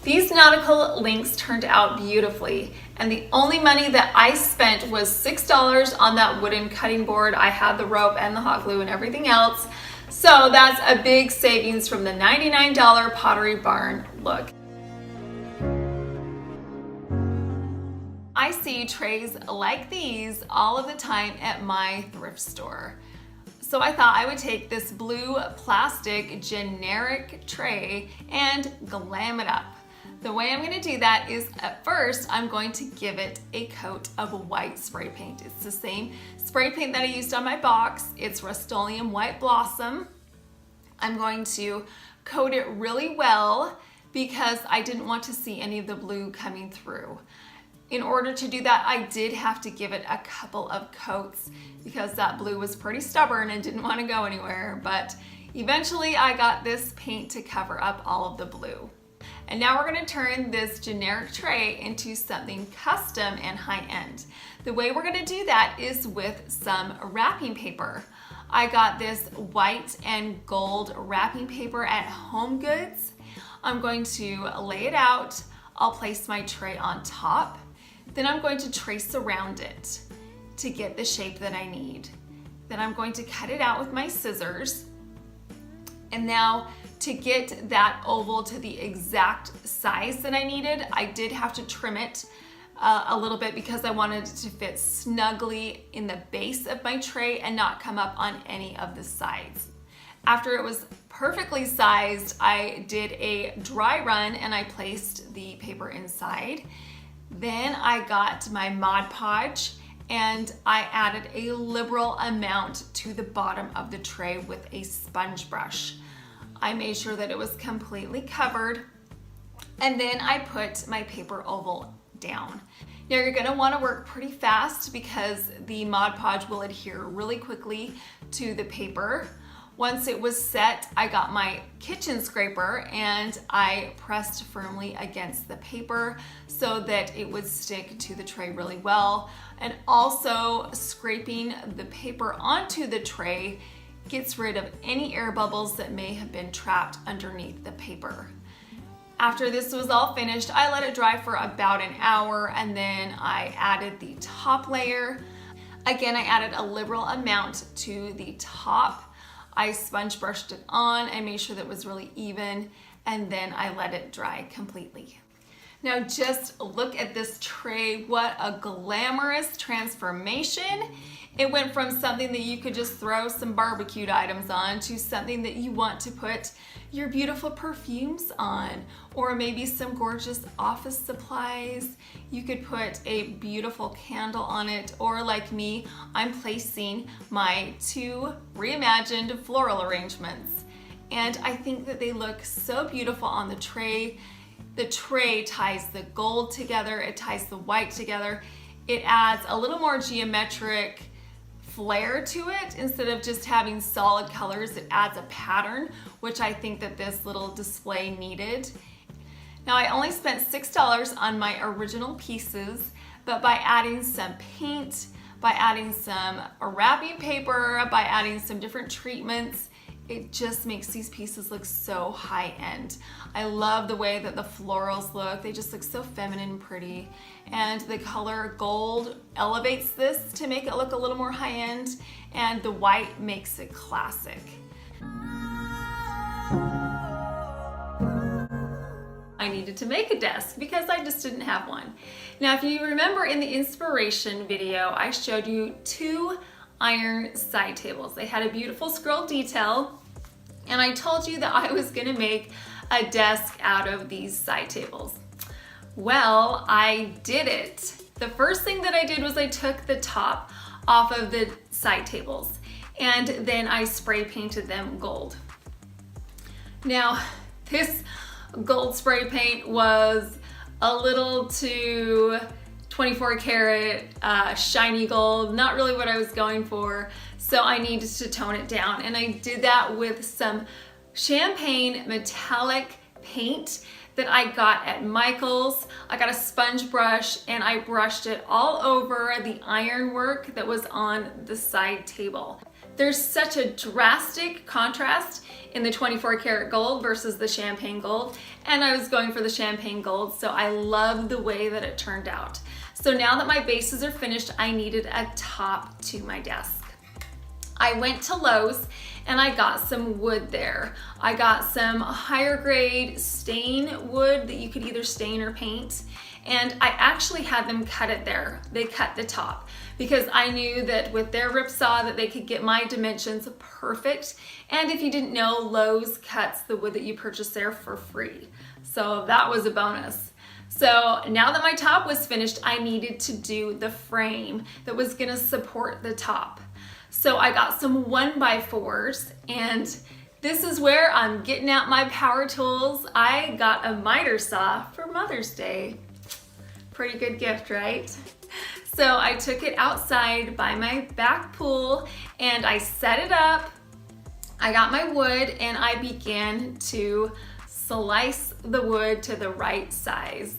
These nautical links turned out beautifully, and the only money that I spent was $6 on that wooden cutting board. I had the rope and the hot glue and everything else, so that's a big savings from the $99 Pottery Barn look. I see trays like these all of the time at my thrift store. So I thought I would take this blue plastic generic tray and glam it up. The way I'm gonna do that is, at first, I'm going to give it a coat of white spray paint. It's the same spray paint that I used on my box. It's Rust-Oleum White Blossom. I'm going to coat it really well because I didn't want to see any of the blue coming through. In order to do that, I did have to give it a couple of coats because that blue was pretty stubborn and didn't want to go anywhere, but eventually I got this paint to cover up all of the blue. And now we're gonna turn this generic tray into something custom and high-end. The way we're gonna do that is with some wrapping paper. I got this white and gold wrapping paper at Home Goods. I'm going to lay it out. I'll place my tray on top. Then I'm going to trace around it to get the shape that I need. Then I'm going to cut it out with my scissors. And now, to get that oval to the exact size that I needed, I did have to trim it a little bit because I wanted it to fit snugly in the base of my tray and not come up on any of the sides. After it was perfectly sized, I did a dry run and I placed the paper inside. Then I got my Mod Podge and I added a liberal amount to the bottom of the tray with a sponge brush. I made sure that it was completely covered, and then I put my paper oval down. Now you're gonna wanna work pretty fast because the Mod Podge will adhere really quickly to the paper. Once it was set, I got my kitchen scraper and I pressed firmly against the paper so that it would stick to the tray really well. And also scraping the paper onto the tray gets rid of any air bubbles that may have been trapped underneath the paper. After this was all finished, I let it dry for about an hour and then I added the top layer. Again, I added a liberal amount to the top. I sponge brushed it on and made sure that it was really even, and then I let it dry completely. Now just look at this tray. What a glamorous transformation. It went from something that you could just throw some barbecued items on to something that you want to put your beautiful perfumes on, or maybe some gorgeous office supplies. You could put a beautiful candle on it, or like me, I'm placing my 2 reimagined floral arrangements. And I think that they look so beautiful on the tray. The tray ties the gold together, it ties the white together. It adds a little more geometric flair to it. Instead of just having solid colors, it adds a pattern, which I think that this little display needed. Now I only spent $6 on my original pieces, but by adding some paint, by adding some wrapping paper, by adding some different treatments, it just makes these pieces look so high-end. I love the way that the florals look. They just look so feminine and pretty. And the color gold elevates this to make it look a little more high-end, and the white makes it classic. I needed to make a desk because I just didn't have one. Now, if you remember in the inspiration video, I showed you 2 iron side tables. They had a beautiful scroll detail, and I told you that I was gonna make a desk out of these side tables. Well, I did it. The first thing that I did was I took the top off of the side tables and then I spray painted them gold. Now, this gold spray paint was a little too 24 karat shiny gold, not really what I was going for, so I needed to tone it down, and I did that with some champagne metallic paint that I got at Michael's. I got a sponge brush and I brushed it all over the ironwork that was on the side table. There's such a drastic contrast in the 24 karat gold versus the champagne gold, and I was going for the champagne gold, so I love the way that it turned out. So now that my bases are finished, I needed a top to my desk. I went to Lowe's and I got some wood there. I got some higher grade stain wood that you could either stain or paint, and I actually had them cut it there. They cut the top because I knew that with their ripsaw that they could get my dimensions perfect. And if you didn't know, Lowe's cuts the wood that you purchase there for free. So that was a bonus. So now that my top was finished, I needed to do the frame that was gonna support the top. So I got some 1x4s, and this is where I'm getting out my power tools. I got a miter saw for Mother's Day. Pretty good gift, right? So I took it outside by my back pool and I set it up. I got my wood and I began to slice the wood to the right size.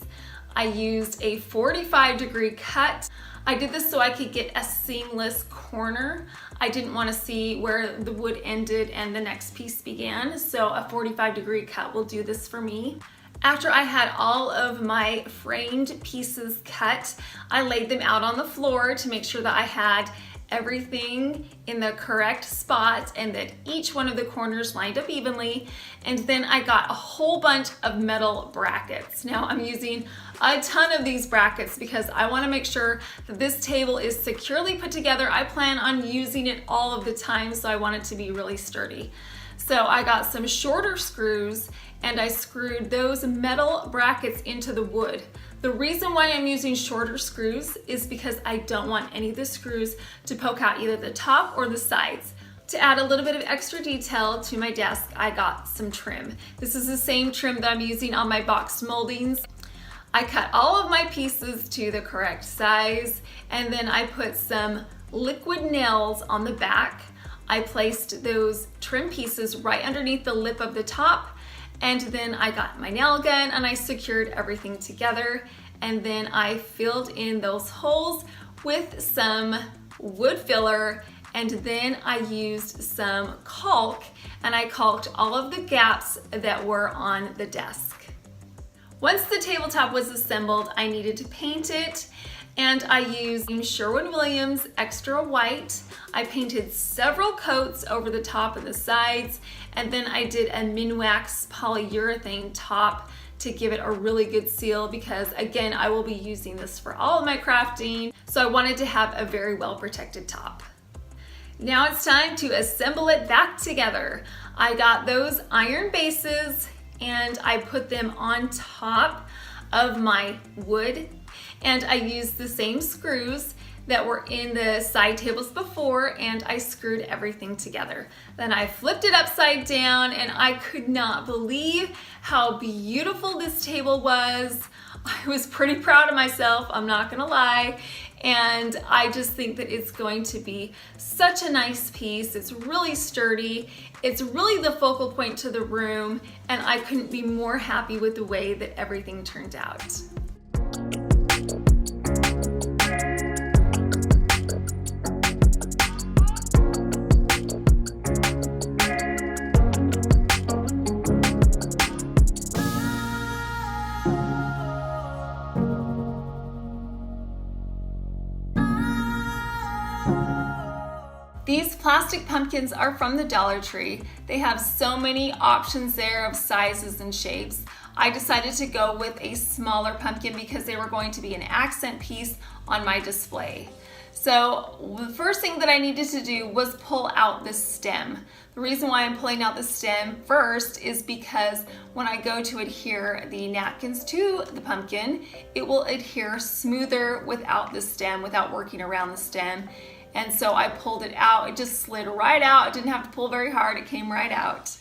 I used a 45-degree cut. I did this so I could get a seamless corner. I didn't want to see where the wood ended and the next piece began, so a 45-degree cut will do this for me. After I had all of my framed pieces cut, I laid them out on the floor to make sure that I had everything in the correct spot and that each one of the corners lined up evenly. And then I got a whole bunch of metal brackets. Now I'm using a ton of these brackets because I want to make sure that this table is securely put together. I plan on using it all of the time, so I want it to be really sturdy. So I got some shorter screws and I screwed those metal brackets into the wood. The reason why I'm using shorter screws is because I don't want any of the screws to poke out either the top or the sides. To add a little bit of extra detail to my desk, I got some trim. This is the same trim that I'm using on my box moldings. I cut all of my pieces to the correct size, and then I put some liquid nails on the back. I placed those trim pieces right underneath the lip of the top, and then I got my nail gun and I secured everything together, and then I filled in those holes with some wood filler, and then I used some caulk and I caulked all of the gaps that were on the desk. Once the tabletop was assembled, I needed to paint it, and I used Sherwin-Williams Extra White. I painted several coats over the top and the sides, and then I did a Minwax polyurethane top to give it a really good seal because, again, I will be using this for all of my crafting, so I wanted to have a very well protected top. Now it's time to assemble it back together. I got those iron bases and I put them on top of my wood, and I used the same screws that were in the side tables before, and I screwed everything together. Then I flipped it upside down and I could not believe how beautiful this table was. I was pretty proud of myself, I'm not gonna lie, and I just think that it's going to be such a nice piece. It's really sturdy, it's really the focal point to the room, and I couldn't be more happy with the way that everything turned out. These plastic pumpkins are from the Dollar Tree. They have so many options there of sizes and shapes. I decided to go with a smaller pumpkin because they were going to be an accent piece on my display. So the first thing that I needed to do was pull out the stem. The reason why I'm pulling out the stem first is because when I go to adhere the napkins to the pumpkin, it will adhere smoother without the stem, without working around the stem. And so I pulled it out. It just slid right out. I didn't have to pull very hard. It came right out.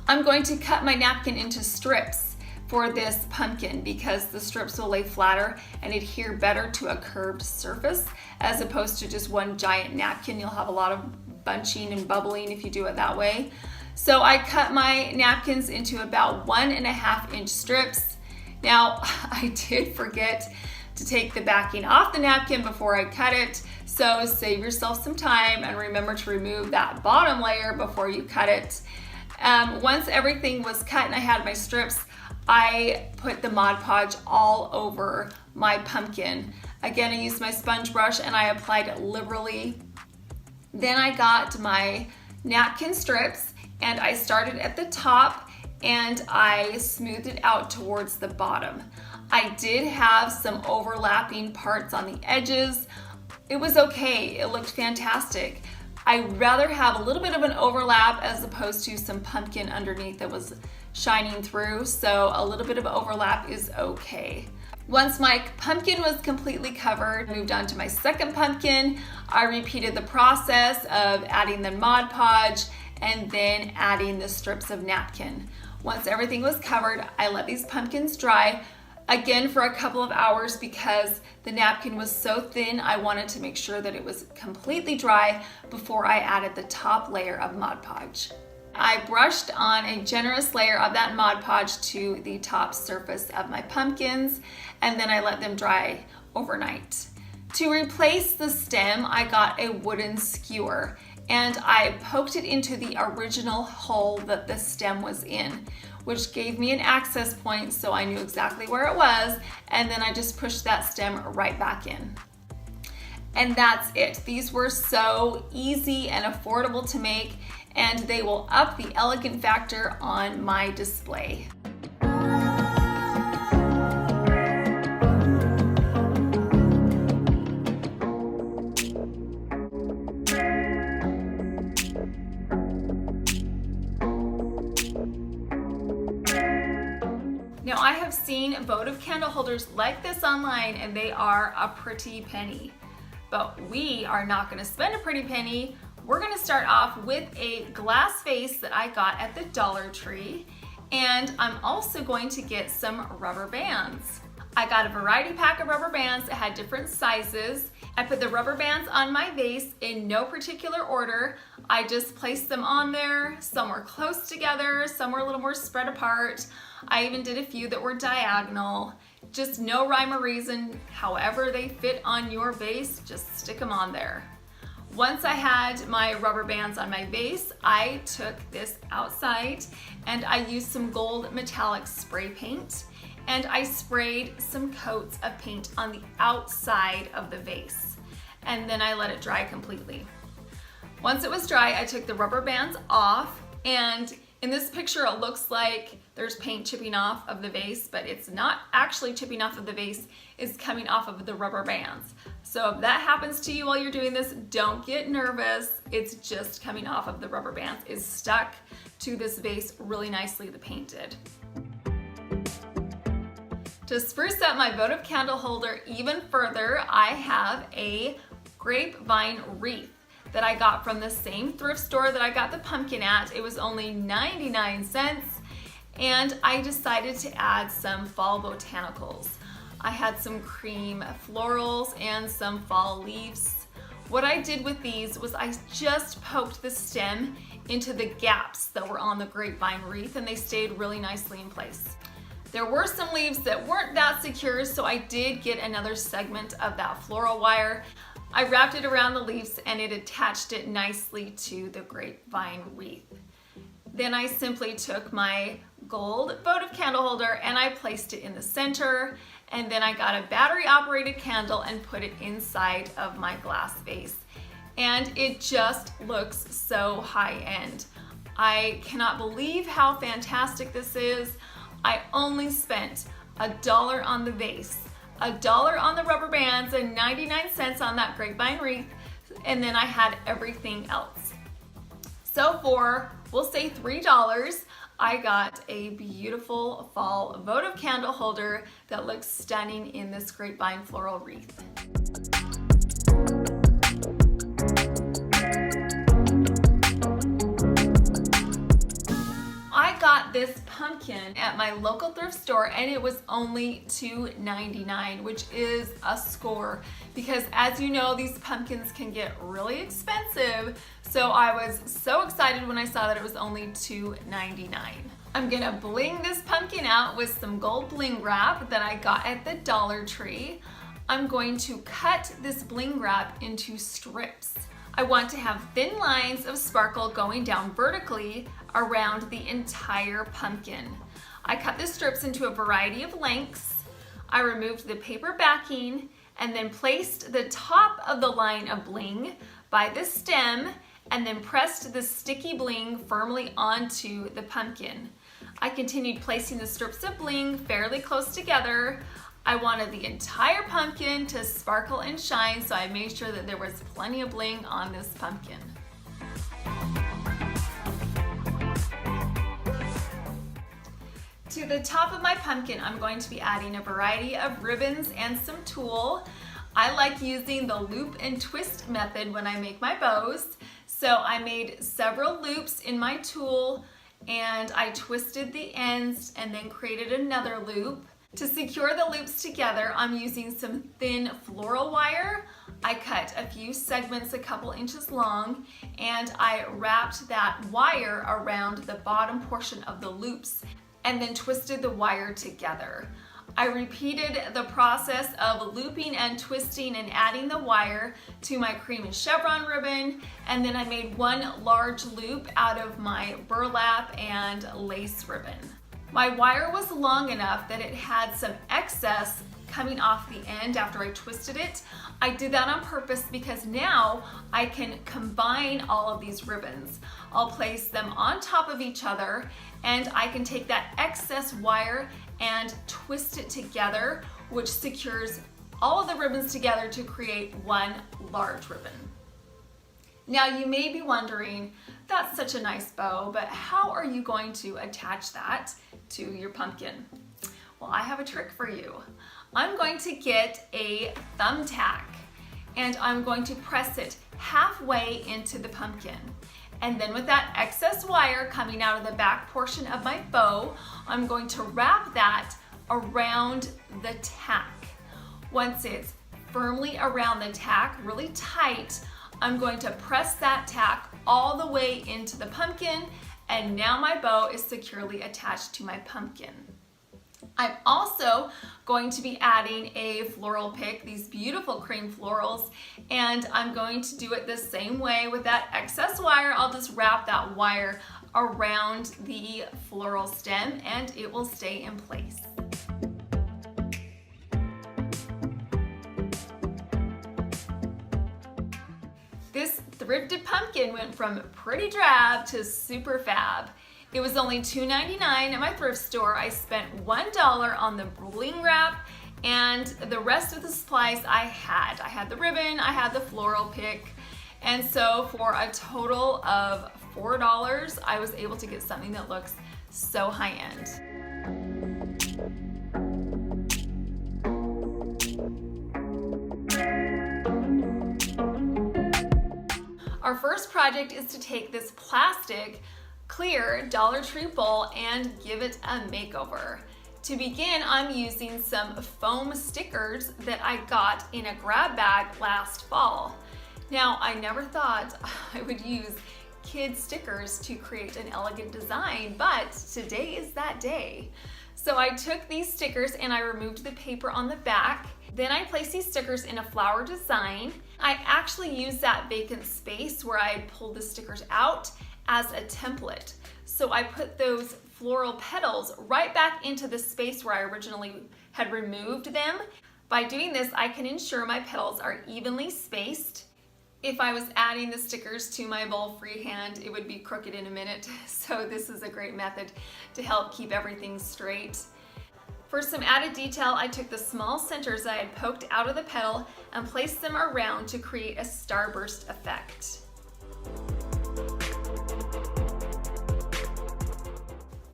I'm going to cut my napkin into strips for this pumpkin because the strips will lay flatter and adhere better to a curved surface as opposed to just one giant napkin. You'll have a lot of bunching and bubbling if you do it that way. So I cut my napkins into about 1.5 inch strips. Now, I did forget to take the backing off the napkin before I cut it. So save yourself some time and remember to remove that bottom layer before you cut it. Once everything was cut and I had my strips, I put the Mod Podge all over my pumpkin. Again, I used my sponge brush and I applied it liberally. Then I got my napkin strips and I started at the top and I smoothed it out towards the bottom. I did have some overlapping parts on the edges. It was okay, it looked fantastic. I'd rather have a little bit of an overlap as opposed to some pumpkin underneath that was shining through, so a little bit of overlap is okay. Once my pumpkin was completely covered, I moved on to my second pumpkin. I repeated the process of adding the Mod Podge and then adding the strips of napkin. Once everything was covered, I let these pumpkins dry. Again, for a couple of hours because the napkin was so thin, I wanted to make sure that it was completely dry before I added the top layer of Mod Podge. I brushed on a generous layer of that Mod Podge to the top surface of my pumpkins, and then I let them dry overnight. To replace the stem, I got a wooden skewer and I poked it into the original hole that the stem was in, which gave me an access point so I knew exactly where it was, and then I just pushed that stem right back in. And that's it. These were so easy and affordable to make, and they will up the elegant factor on my display. Now, I have seen votive candle holders like this online, and they are a pretty penny. But we are not gonna spend a pretty penny. We're gonna start off with a glass vase that I got at the Dollar Tree, and I'm also going to get some rubber bands. I got a variety pack of rubber bands that had different sizes. I put the rubber bands on my vase in no particular order. I just placed them on there. Some were close together, some were a little more spread apart. I even did a few that were diagonal. Just no rhyme or reason. However they fit on your vase, just stick them on there. Once I had my rubber bands on my vase, I took this outside and I used some gold metallic spray paint, and I sprayed some coats of paint on the outside of the vase, and then I let it dry completely. Once it was dry, I took the rubber bands off, and in this picture it looks like there's paint chipping off of the vase, but it's not actually chipping off of the vase, it's coming off of the rubber bands. So if that happens to you while you're doing this, don't get nervous. It's just coming off of the rubber bands. It's stuck to this vase really nicely, the paint did. To spruce up my votive candle holder even further, I have a grapevine wreath that I got from the same thrift store that I got the pumpkin at. It was only 99 cents, and I decided to add some fall botanicals. I had some cream florals and some fall leaves. What I did with these was I just poked the stem into the gaps that were on the grapevine wreath, and they stayed really nicely in place. There were some leaves that weren't that secure, so I did get another segment of that floral wire. I wrapped it around the leaves and it attached it nicely to the grapevine wreath. Then I simply took my gold votive candle holder and I placed it in the center, and then I got a battery operated candle and put it inside of my glass vase. And it just looks so high end. I cannot believe how fantastic this is. I only spent $1 on the vase, $1 on the rubber bands, and 99 cents on that grapevine wreath, and then I had everything else. So for, we'll say $3, I got a beautiful fall votive candle holder that looks stunning in this grapevine floral wreath. I got this pumpkin at my local thrift store and it was only $2.99, which is a score because, as you know, these pumpkins can get really expensive. So I was so excited when I saw that it was only $2.99. I'm gonna bling this pumpkin out with some gold bling wrap that I got at the Dollar Tree. I'm going to cut this bling wrap into strips. I want to have thin lines of sparkle going down vertically around the entire pumpkin. I cut the strips into a variety of lengths. I removed the paper backing and then placed the top of the line of bling by the stem and then pressed the sticky bling firmly onto the pumpkin. I continued placing the strips of bling fairly close together. I wanted the entire pumpkin to sparkle and shine, so I made sure that there was plenty of bling on this pumpkin. To the top of my pumpkin, I'm going to be adding a variety of ribbons and some tulle. I like using the loop and twist method when I make my bows. So I made several loops in my tulle and I twisted the ends and then created another loop. To secure the loops together, I'm using some thin floral wire. I cut a few segments a couple inches long and I wrapped that wire around the bottom portion of the loops and then twisted the wire together. I repeated the process of looping and twisting and adding the wire to my cream and chevron ribbon, and then I made one large loop out of my burlap and lace ribbon. My wire was long enough that it had some excess coming off the end after I twisted it. I did that on purpose because now I can combine all of these ribbons. I'll place them on top of each other and I can take that excess wire and twist it together, which secures all of the ribbons together to create one large ribbon. Now you may be wondering, that's such a nice bow, but how are you going to attach that to your pumpkin? Well, I have a trick for you. I'm going to get a thumbtack and I'm going to press it halfway into the pumpkin. And then with that excess wire coming out of the back portion of my bow, I'm going to wrap that around the tack. Once it's firmly around the tack, really tight, I'm going to press that tack all the way into the pumpkin, and now my bow is securely attached to my pumpkin. I'm also going to be adding a floral pick, these beautiful cream florals, and I'm going to do it the same way with that excess wire. I'll just wrap that wire around the floral stem and it will stay in place. This thrifted pumpkin went from pretty drab to super fab. It was only $2.99 at my thrift store. I spent $1 on the bling wrap and the rest of the supplies I had. I had the ribbon, I had the floral pick, and so for a total of $4, I was able to get something that looks so high-end. Our first project is to take this plastic clear Dollar Tree bowl and give it a makeover. To begin, I'm using some foam stickers that I got in a grab bag last fall. Now, I never thought I would use kid stickers to create an elegant design, but today is that day. So I took these stickers and I removed the paper on the back. Then I placed these stickers in a flower design. I actually used that vacant space where I had pulled the stickers out as a template. So I put those floral petals right back into the space where I originally had removed them. By doing this, I can ensure my petals are evenly spaced. If I was adding the stickers to my bowl freehand, it would be crooked in a minute. So this is a great method to help keep everything straight. For some added detail, I took the small centers I had poked out of the petal and placed them around to create a starburst effect.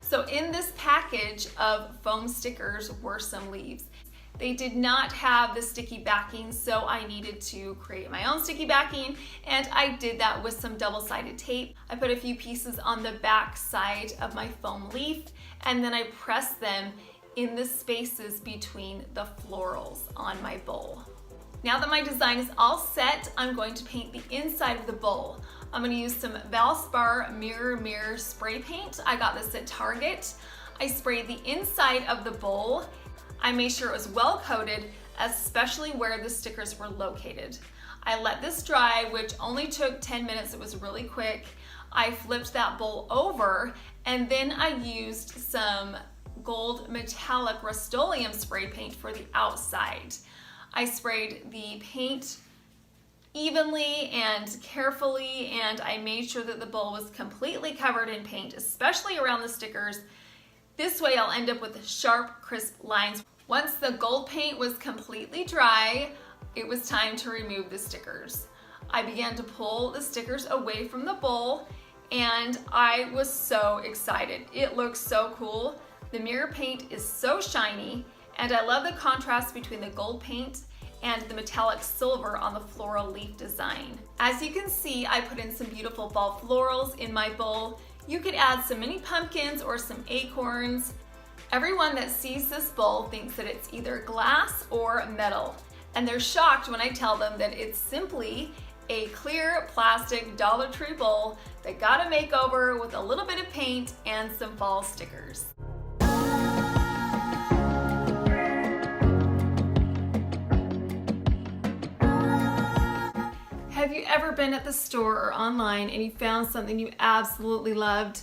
So in this package of foam stickers were some leaves. They did not have the sticky backing, so I needed to create my own sticky backing, and I did that with some double-sided tape. I put a few pieces on the back side of my foam leaf, and then I pressed them in the spaces between the florals on my bowl. Now that my design is all set, I'm going to paint the inside of the bowl. I'm going to use some Valspar Mirror spray paint. I got this at Target. I sprayed the inside of the bowl. I made sure it was well coated, especially where the stickers were located. I let this dry, which only took 10 minutes. It was really quick. I flipped that bowl over, and then I used some gold metallic Rust-Oleum spray paint for the outside. I sprayed the paint evenly and carefully, and I made sure that the bowl was completely covered in paint, especially around the stickers. This way I'll end up with sharp, crisp lines. Once the gold paint was completely dry, it was time to remove the stickers. I began to pull the stickers away from the bowl, and I was so excited. It looks so cool. The mirror paint is so shiny, and I love the contrast between the gold paint and the metallic silver on the floral leaf design. As you can see, I put in some beautiful fall florals in my bowl. You could add some mini pumpkins or some acorns. Everyone that sees this bowl thinks that it's either glass or metal, and they're shocked when I tell them that it's simply a clear plastic Dollar Tree bowl that got a makeover with a little bit of paint and some fall stickers. Have you ever been at the store or online and you found something you absolutely loved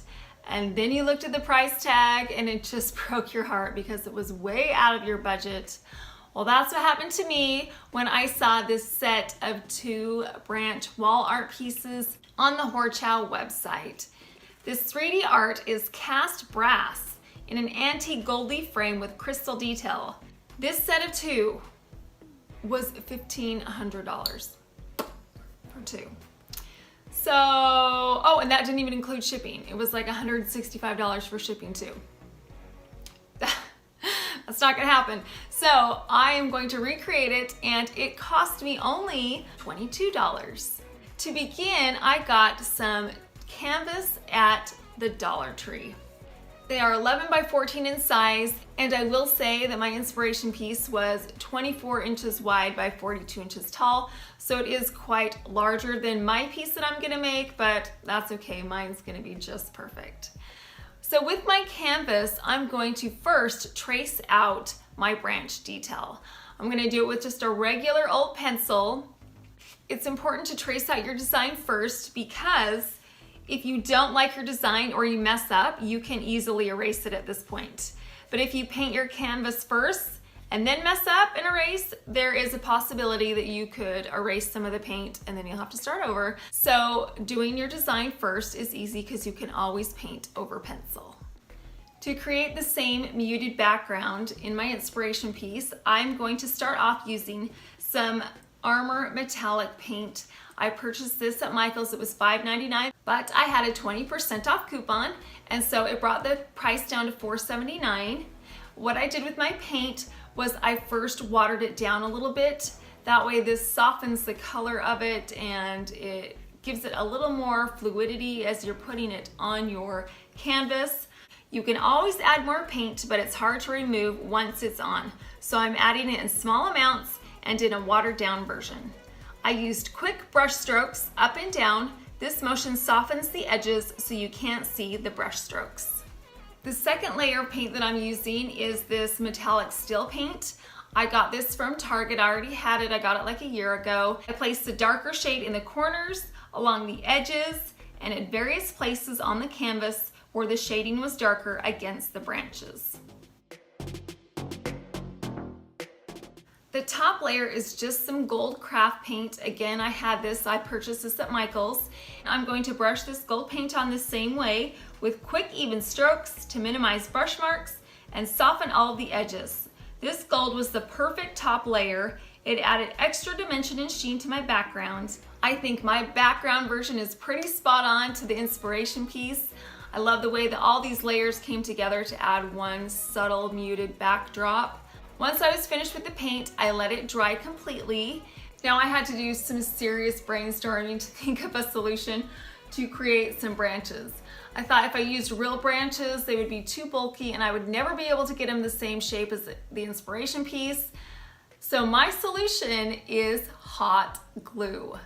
and then you looked at the price tag and it just broke your heart because it was way out of your budget. Well, that's what happened to me when I saw this set of 2 branch wall art pieces on the Horchow website. This 3D art is cast brass in an antique gold leaf frame with crystal detail. This set of 2 was $1,500 for 2. So, oh, and that didn't even include shipping. It was like $165 for shipping too. That's not gonna happen. So I am going to recreate it, and it cost me only $22. To begin, I got some canvas at the Dollar Tree. They are 11 by 14 in size, and I will say that my inspiration piece was 24 inches wide by 42 inches tall, so it is quite larger than my piece that I'm gonna make, but that's okay, mine's gonna be just perfect. So with my canvas, I'm going to first trace out my branch detail. I'm gonna do it with just a regular old pencil. It's important to trace out your design first because if you don't like your design or you mess up, you can easily erase it at this point. But if you paint your canvas first and then mess up and erase, there is a possibility that you could erase some of the paint and then you'll have to start over. So doing your design first is easy because you can always paint over pencil. To create the same muted background in my inspiration piece, I'm going to start off using some Armor metallic paint. I purchased this at Michael's. It was $5.99, but I had a 20% off coupon, and so it brought the price down to $4.79. What I did with my paint was I first watered it down a little bit. That way this softens the color of it and it gives it a little more fluidity as you're putting it on your canvas. You can always add more paint, but it's hard to remove once it's on. So I'm adding it in small amounts and in a watered down version. I used quick brush strokes up and down. This motion softens the edges so you can't see the brush strokes. The second layer of paint that I'm using is this metallic steel paint. I got this from Target. I already had it. I got it like a year ago. I placed the darker shade in the corners, along the edges, and at various places on the canvas where the shading was darker against the branches. The top layer is just some gold craft paint. Again, I purchased this at Michael's. I'm going to brush this gold paint on the same way with quick even strokes to minimize brush marks and soften all of the edges. This gold was the perfect top layer. It added extra dimension and sheen to my background. I think my background version is pretty spot on to the inspiration piece. I love the way that all these layers came together to add one subtle muted backdrop. Once I was finished with the paint, I let it dry completely. Now I had to do some serious brainstorming to think of a solution to create some branches. I thought if I used real branches, they would be too bulky and I would never be able to get them the same shape as the inspiration piece. So my solution is hot glue,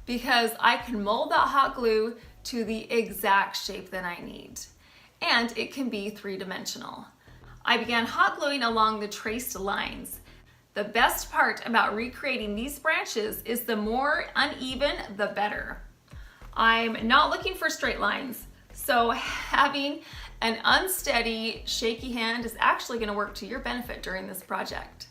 because I can mold that hot glue to the exact shape that I need. And it can be three-dimensional. I began hot gluing along the traced lines. The best part about recreating these branches is the more uneven, the better. I'm not looking for straight lines, so having an unsteady, shaky hand is actually going to work to your benefit during this project.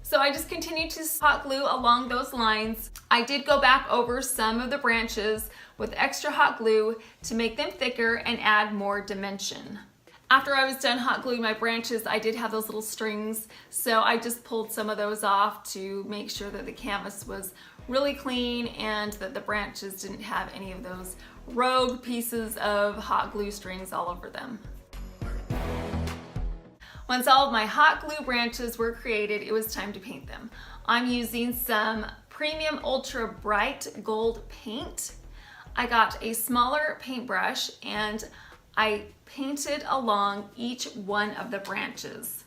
So I just continued to hot glue along those lines. I did go back over some of the branches with extra hot glue to make them thicker and add more dimension. After I was done hot gluing my branches, I did have those little strings, so I just pulled some of those off to make sure that the canvas was really clean and that the branches didn't have any of those rogue pieces of hot glue strings all over them. Once all of my hot glue branches were created, it was time to paint them. I'm using some premium ultra bright gold paint. I got a smaller paintbrush and I painted along each one of the branches.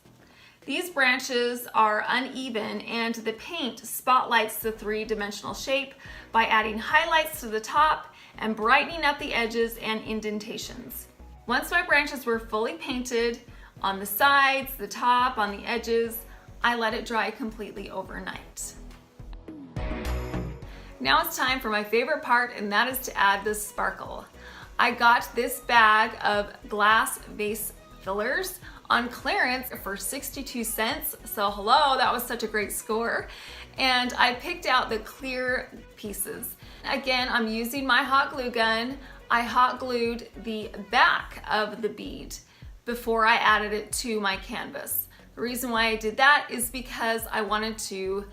These branches are uneven and the paint spotlights the three-dimensional shape by adding highlights to the top and brightening up the edges and indentations. Once my branches were fully painted on the sides, the top, on the edges, I let it dry completely overnight. Now it's time for my favorite part, and that is to add the sparkle. I got this bag of glass vase fillers on clearance for 62 cents. So hello, that was such a great score. And I picked out the clear pieces. Again, I'm using my hot glue gun. I hot glued the back of the bead before I added it to my canvas. The reason why I did that is because I wanted to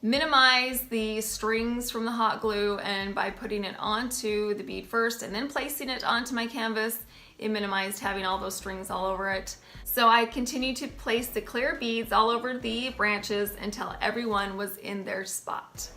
minimize the strings from the hot glue, and by putting it onto the bead first and then placing it onto my canvas, it minimized having all those strings all over it. So I continued to place the clear beads all over the branches until everyone was in their spot.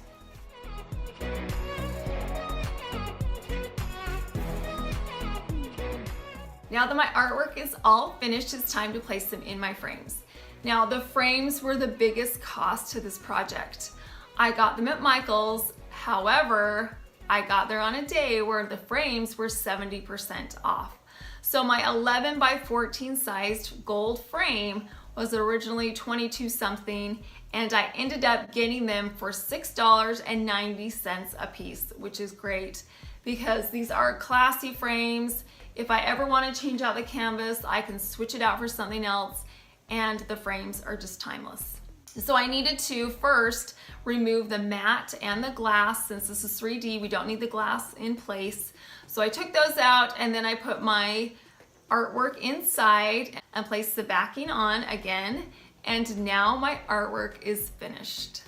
Now that my artwork is all finished, it's time to place them in my frames. Now the frames were the biggest cost to this project. I got them at Michael's, however, I got there on a day where the frames were 70% off. So my 11 by 14 sized gold frame was originally 22 something, and I ended up getting them for $6.90 a piece, which is great because these are classy frames. If I ever want to change out the canvas, I can switch it out for something else, and the frames are just timeless. So I needed to first remove the matte and the glass. Since this is 3D, we don't need the glass in place. So I took those out, and then I put my artwork inside and placed the backing on again, and now my artwork is finished.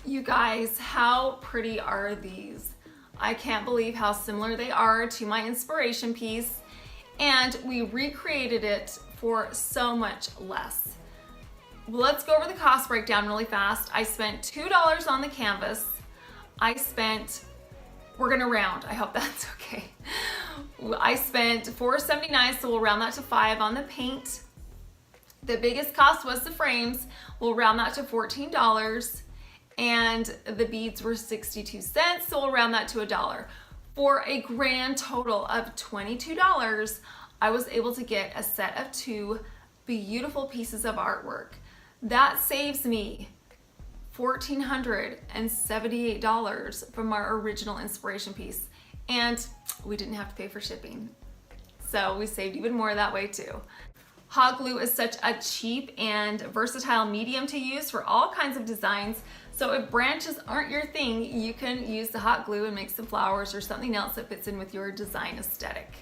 You guys, how pretty are these? I can't believe how similar they are to my inspiration piece, and we recreated it for so much less. Let's go over the cost breakdown really fast. I spent $2 on the canvas. We're gonna round, I hope that's okay. I spent $4.79, so we'll round that to $5 on the paint. The biggest cost was the frames. We'll round that to $14. And the beads were 62 cents, so we'll round that to $1. For a grand total of $22, I was able to get a set of 2 beautiful pieces of artwork. That saves me $1,478 from our original inspiration piece, and we didn't have to pay for shipping. So we saved even more that way too. Hot glue is such a cheap and versatile medium to use for all kinds of designs. So if branches aren't your thing, you can use the hot glue and make some flowers or something else that fits in with your design aesthetic.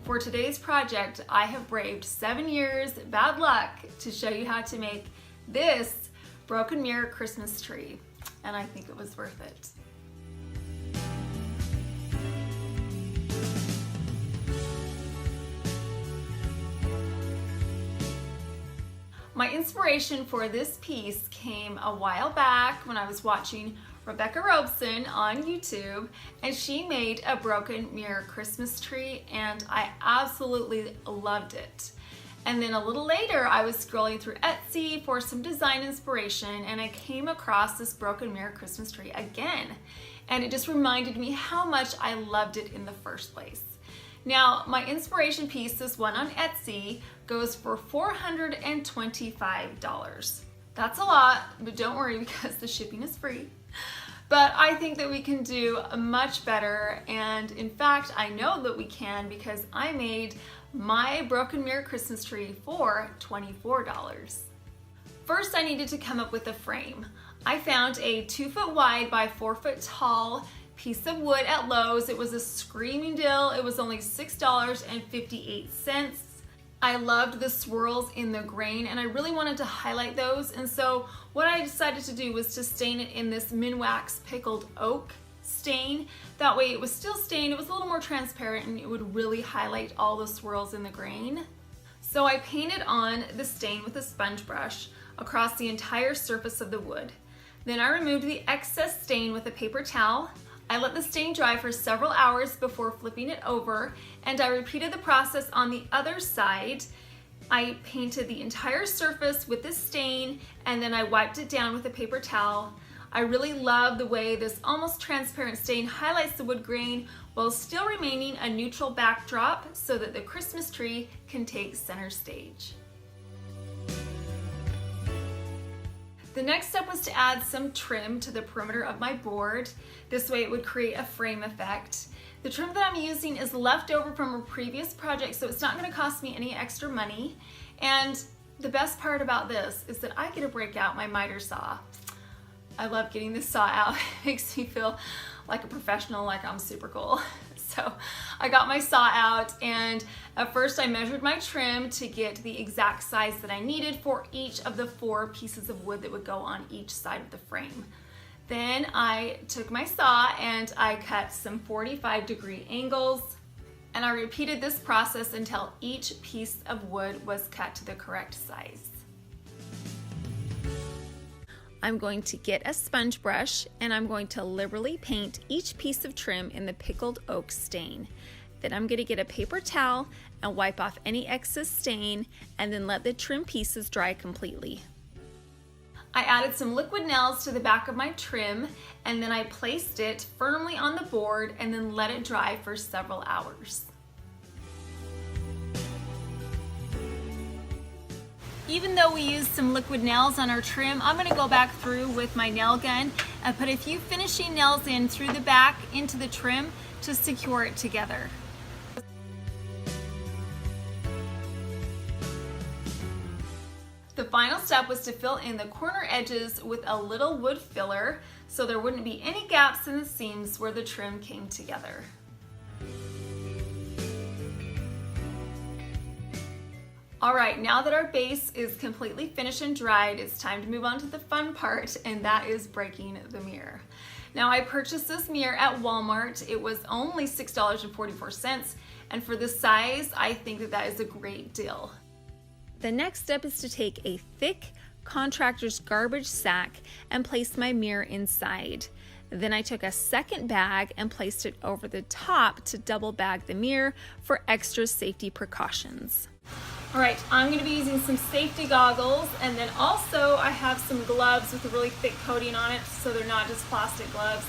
For today's project, I have braved 7 years bad luck to show you how to make this broken mirror Christmas tree, and I think it was worth it. My inspiration for this piece came a while back when I was watching Rebecca Robeson on YouTube, and she made a broken mirror Christmas tree, and I absolutely loved it. And then a little later, I was scrolling through Etsy for some design inspiration, and I came across this broken mirror Christmas tree again, and it just reminded me how much I loved it in the first place. Now, my inspiration piece, this one on Etsy, goes for $425. That's a lot, but don't worry because the shipping is free. But I think that we can do much better, and in fact, I know that we can because I made my broken mirror Christmas tree for $24. First, I needed to come up with a frame. I found a 2 foot wide by 4 foot tall piece of wood at Lowe's. It was a screaming deal. It was only $6.58. I loved the swirls in the grain, and I really wanted to highlight those. And so what I decided to do was to stain it in this Minwax pickled oak stain. That way it was still stained, it was a little more transparent, and it would really highlight all the swirls in the grain. So I painted on the stain with a sponge brush across the entire surface of the wood. Then I removed the excess stain with a paper towel. I let the stain dry for several hours before flipping it over, and I repeated the process on the other side. I painted the entire surface with the stain, and then I wiped it down with a paper towel. I really love the way this almost transparent stain highlights the wood grain while still remaining a neutral backdrop so that the Christmas tree can take center stage. The next step was to add some trim to the perimeter of my board. This way it would create a frame effect. The trim that I'm using is leftover from a previous project, so it's not going to cost me any extra money. And the best part about this is that I get to break out my miter saw. I love getting this saw out. It makes me feel like a professional, like I'm super cool. So I got my saw out, and at first I measured my trim to get the exact size that I needed for each of the 4 pieces of wood that would go on each side of the frame. Then I took my saw and I cut some 45-degree angles, and I repeated this process until each piece of wood was cut to the correct size. I'm going to get a sponge brush and I'm going to liberally paint each piece of trim in the pickled oak stain. Then I'm going to get a paper towel and wipe off any excess stain and then let the trim pieces dry completely. I added some liquid nails to the back of my trim, and then I placed it firmly on the board and then let it dry for several hours. Even though we used some liquid nails on our trim, I'm going to go back through with my nail gun and put a few finishing nails in through the back into the trim to secure it together. The final step was to fill in the corner edges with a little wood filler so there wouldn't be any gaps in the seams where the trim came together. Alright, now that our base is completely finished and dried, it's time to move on to the fun part, and that is breaking the mirror. Now, I purchased this mirror at Walmart. It was only $6.44, and for the size, I think that is a great deal. The next step is to take a thick contractor's garbage sack and place my mirror inside. Then I took a second bag and placed it over the top to double bag the mirror for extra safety precautions. All right, I'm going to be using some safety goggles, and then also I have some gloves with a really thick coating on it so they're not just plastic gloves.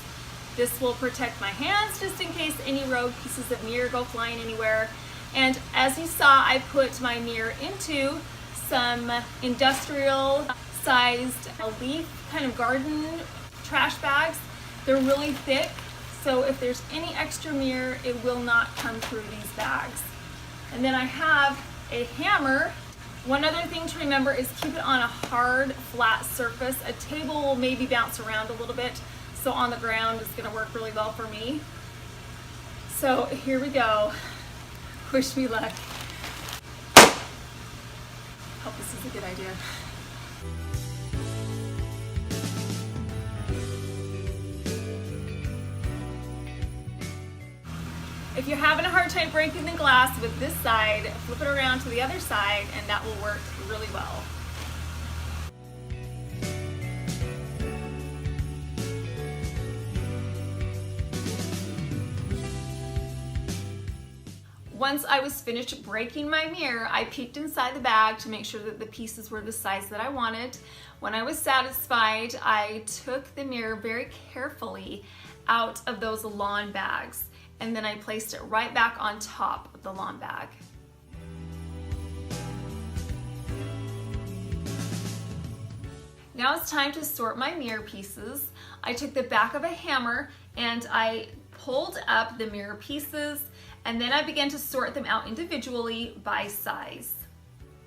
This will protect my hands just in case any rogue pieces of mirror go flying anywhere. And as you saw, I put my mirror into some industrial sized leaf kind of garden trash bags. They're really thick, so if there's any extra mirror, it will not come through these bags. And then I have a hammer. One other thing to remember is keep it on a hard, flat surface. A table will maybe bounce around a little bit, so on the ground is going to work really well for me. So here we go. Wish me luck. Hope this is a good idea. If you're having a hard time breaking the glass with this side, flip it around to the other side and that will work really well. Once I was finished breaking my mirror, I peeked inside the bag to make sure that the pieces were the size that I wanted. When I was satisfied, I took the mirror very carefully out of those lawn bags, and then I placed it right back on top of the lawn bag. Now it's time to sort my mirror pieces. I took the back of a hammer and I pulled up the mirror pieces, and then I began to sort them out individually by size.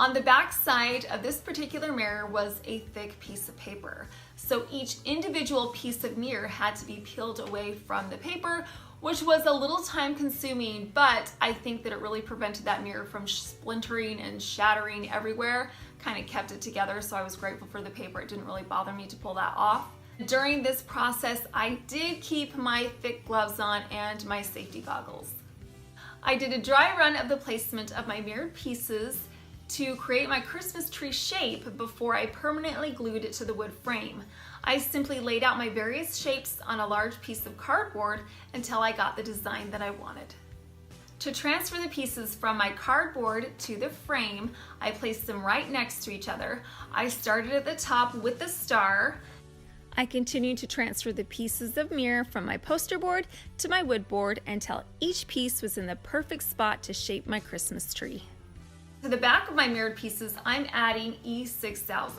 On the back side of this particular mirror was a thick piece of paper. So each individual piece of mirror had to be peeled away from the paper, which was a little time consuming, but I think that it really prevented that mirror from splintering and shattering everywhere, kind of kept it together, so I was grateful for the paper. It didn't really bother me to pull that off. During this process, I did keep my thick gloves on and my safety goggles. I did a dry run of the placement of my mirrored pieces to create my Christmas tree shape before I permanently glued it to the wood frame. I simply laid out my various shapes on a large piece of cardboard until I got the design that I wanted. To transfer the pieces from my cardboard to the frame, I placed them right next to each other. I started at the top with the star. I continued to transfer the pieces of mirror from my poster board to my wood board until each piece was in the perfect spot to shape my Christmas tree. To the back of my mirrored pieces, I'm adding E6000.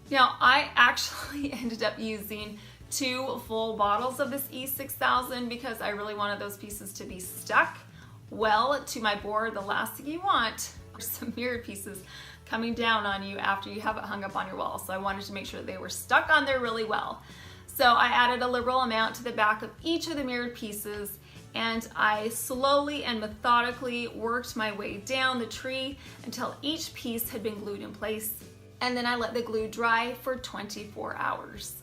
Now, I actually ended up using 2 full bottles of this E6000 because I really wanted those pieces to be stuck well to my board. The last thing you want are some mirrored pieces coming down on you after you have it hung up on your wall. So I wanted to make sure that they were stuck on there really well. So I added a liberal amount to the back of each of the mirrored pieces, and I slowly and methodically worked my way down the tree until each piece had been glued in place, and then I let the glue dry for 24 hours.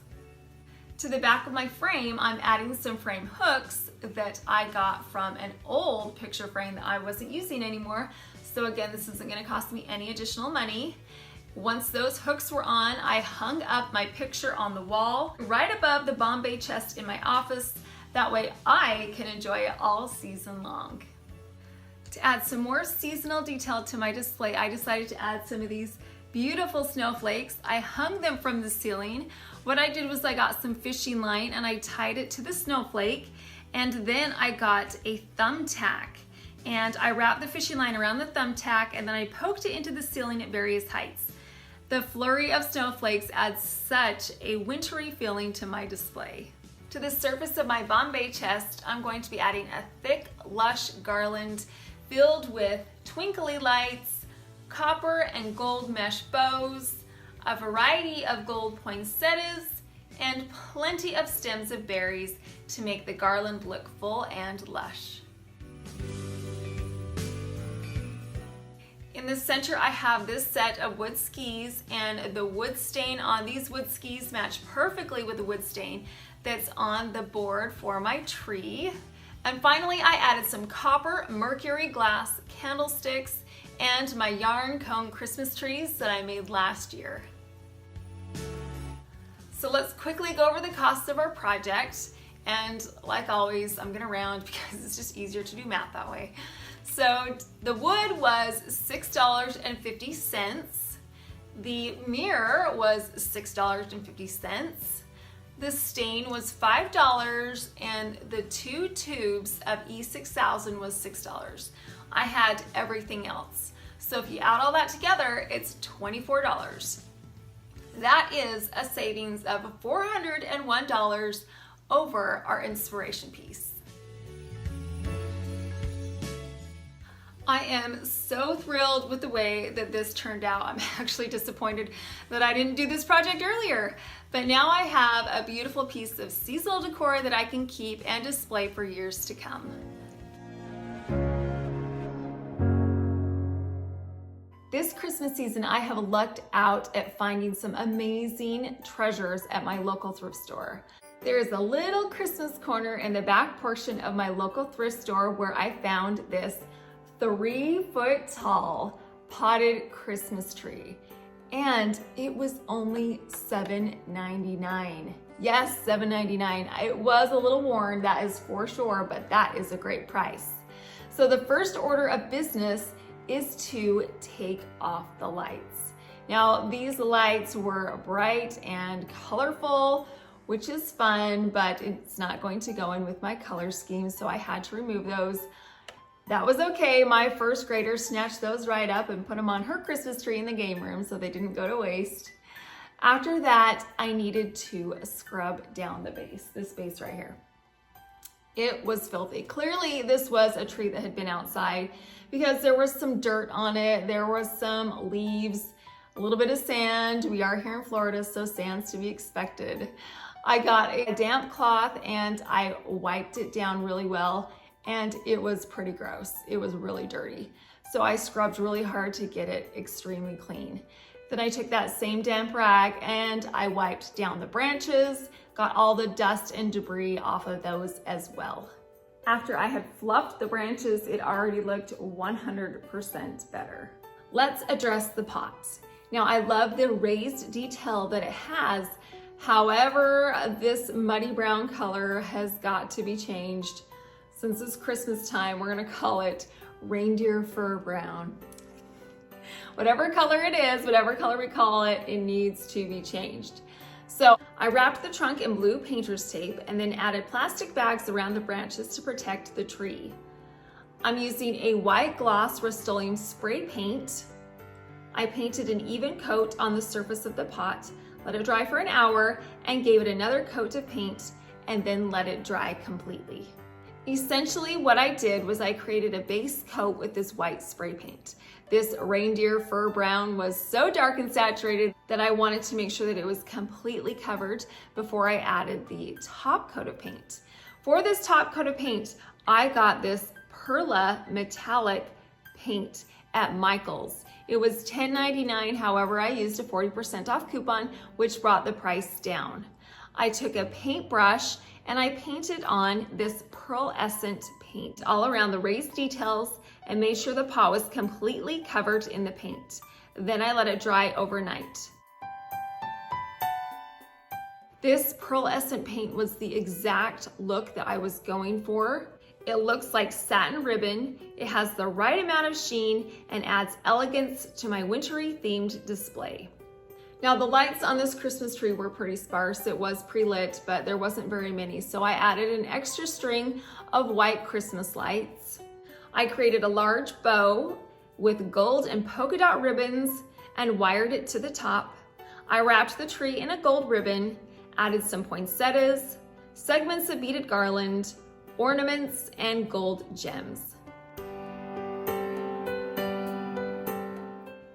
To the back of my frame, I'm adding some frame hooks that I got from an old picture frame that I wasn't using anymore. So again, this isn't gonna cost me any additional money. Once those hooks were on, I hung up my picture on the wall right above the Bombay chest in my office. That way I can enjoy it all season long. To add some more seasonal detail to my display, I decided to add some of these beautiful snowflakes. I hung them from the ceiling. What I did was I got some fishing line and I tied it to the snowflake, and then I got a thumbtack and I wrapped the fishing line around the thumbtack, and then I poked it into the ceiling at various heights. The flurry of snowflakes adds such a wintry feeling to my display. To the surface of my Bombay chest, I'm going to be adding a thick, lush garland filled with twinkly lights, copper and gold mesh bows, a variety of gold poinsettias, and plenty of stems of berries to make the garland look full and lush. In the center, I have this set of wood skis, and the wood stain on these wood skis match perfectly with the wood stain that's on the board for my tree. And finally, I added some copper mercury glass candlesticks and my yarn cone Christmas trees that I made last year. So let's quickly go over the costs of our project. And like always, I'm gonna round because it's just easier to do math that way. So the wood was $6.50. The mirror was $6.50. The stain was $5, and the 2 tubes of E6000 was $6. I had everything else. So if you add all that together, it's $24. That is a savings of $401 over our inspiration piece. I am so thrilled with the way that this turned out. I'm actually disappointed that I didn't do this project earlier, but now I have a beautiful piece of seasonal decor that I can keep and display for years to come. This Christmas season, I have lucked out at finding some amazing treasures at my local thrift store. There is a little Christmas corner in the back portion of my local thrift store where I found this 3-foot tall potted Christmas tree, and it was only $7.99. Yes, $7.99. It was a little worn, that is for sure, but that is a great price. So the first order of business is to take off the lights. Now, these lights were bright and colorful, which is fun, but it's not going to go in with my color scheme, so I had to remove those. That was okay. My first grader snatched those right up and put them on her Christmas tree in the game room so they didn't go to waste. After that, I needed to scrub down the base, this base right here. It was filthy. Clearly, this was a tree that had been outside because there was some dirt on it. There was some leaves, a little bit of sand. We are here in Florida, so sand's to be expected. I got a damp cloth and I wiped it down really well, and it was pretty gross. It was really dirty. So I scrubbed really hard to get it extremely clean. Then I took that same damp rag and I wiped down the branches, got all the dust and debris off of those as well. After I had fluffed the branches, it already looked 100% better. Let's address the pots. Now, I love the raised detail that it has. However, this muddy brown color has got to be changed. Since it's Christmas time, we're gonna call it reindeer fur brown. Whatever color it is, whatever color we call it, it needs to be changed. So I wrapped the trunk in blue painter's tape and then added plastic bags around the branches to protect the tree. I'm using a white gloss Rust-Oleum spray paint. I painted an even coat on the surface of the pot, let it dry for an hour, and gave it another coat of paint, and then let it dry completely. Essentially what I did was I created a base coat with this white spray paint. This reindeer fur brown was so dark and saturated that I wanted to make sure that it was completely covered before I added the top coat of paint. For this top coat of paint, I got this Perla metallic paint at Michael's. It was $10.99, however, I used a 40% off coupon, which brought the price down. I took a paintbrush and I painted on this pearlescent paint all around the raised details and made sure the pot was completely covered in the paint. Then I let it dry overnight. This pearlescent paint was the exact look that I was going for. It looks like satin ribbon, it has the right amount of sheen, and adds elegance to my wintry themed display. Now the lights on this Christmas tree were pretty sparse. It was pre-lit, but there wasn't very many, so I added an extra string of white Christmas lights. I created a large bow with gold and polka dot ribbons and wired it to the top. I wrapped the tree in a gold ribbon, added some poinsettias, segments of beaded garland, ornaments, and gold gems.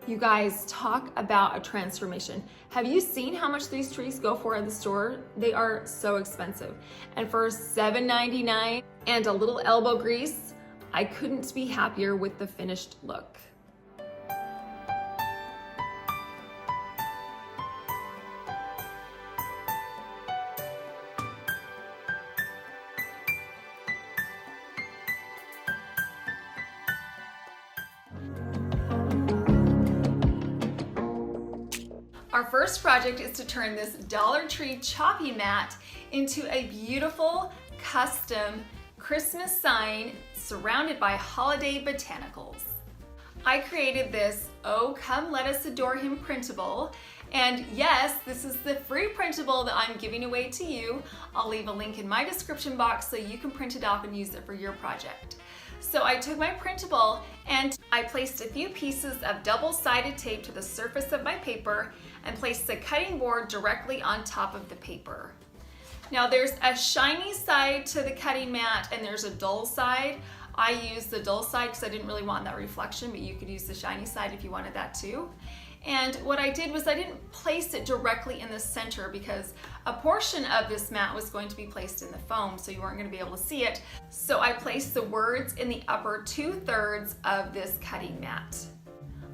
You guys, talk about a transformation. Have you seen how much these trees go for at the store? They are so expensive. And for $7.99 and a little elbow grease, I couldn't be happier with the finished look. Our first project is to turn this Dollar Tree choppy mat into a beautiful custom Christmas sign surrounded by holiday botanicals. I created this "Oh Come Let Us Adore Him" printable, and yes, this is the free printable that I'm giving away to you. I'll leave a link in my description box so you can print it off and use it for your project. So I took my printable and I placed a few pieces of double-sided tape to the surface of my paper and placed the cutting board directly on top of the paper. Now there's a shiny side to the cutting mat and there's a dull side. I used the dull side because I didn't really want that reflection, but you could use the shiny side if you wanted that too. And what I did was I didn't place it directly in the center because a portion of this mat was going to be placed in the foam, so you weren't going to be able to see it. So I placed the words in the upper 2/3 of this cutting mat.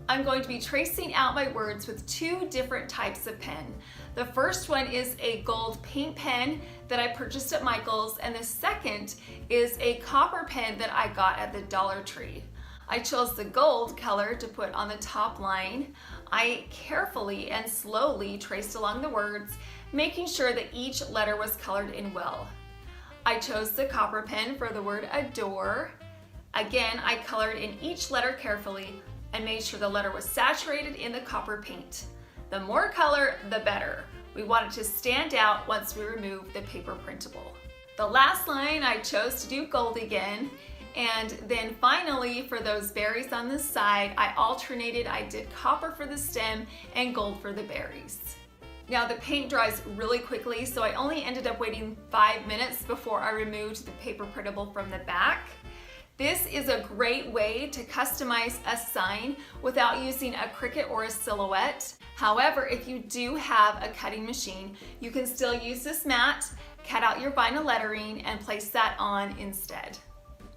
I'm going to be tracing out my words with two different types of pen. The first one is a gold paint pen that I purchased at Michael's, and the second is a copper pen that I got at the Dollar Tree. I chose the gold color to put on the top line. I carefully and slowly traced along the words, making sure that each letter was colored in well. I chose the copper pen for the word adore. Again, I colored in each letter carefully and made sure the letter was saturated in the copper paint. The more color, the better. We want it to stand out once we remove the paper printable. The last line I chose to do gold again. And then finally, for those berries on the side, I alternated. I did copper for the stem and gold for the berries. Now the paint dries really quickly, so I only ended up waiting 5 minutes before I removed the paper printable from the back. This is a great way to customize a sign without using a Cricut or a Silhouette. However, if you do have a cutting machine, you can still use this mat, cut out your vinyl lettering, and place that on instead.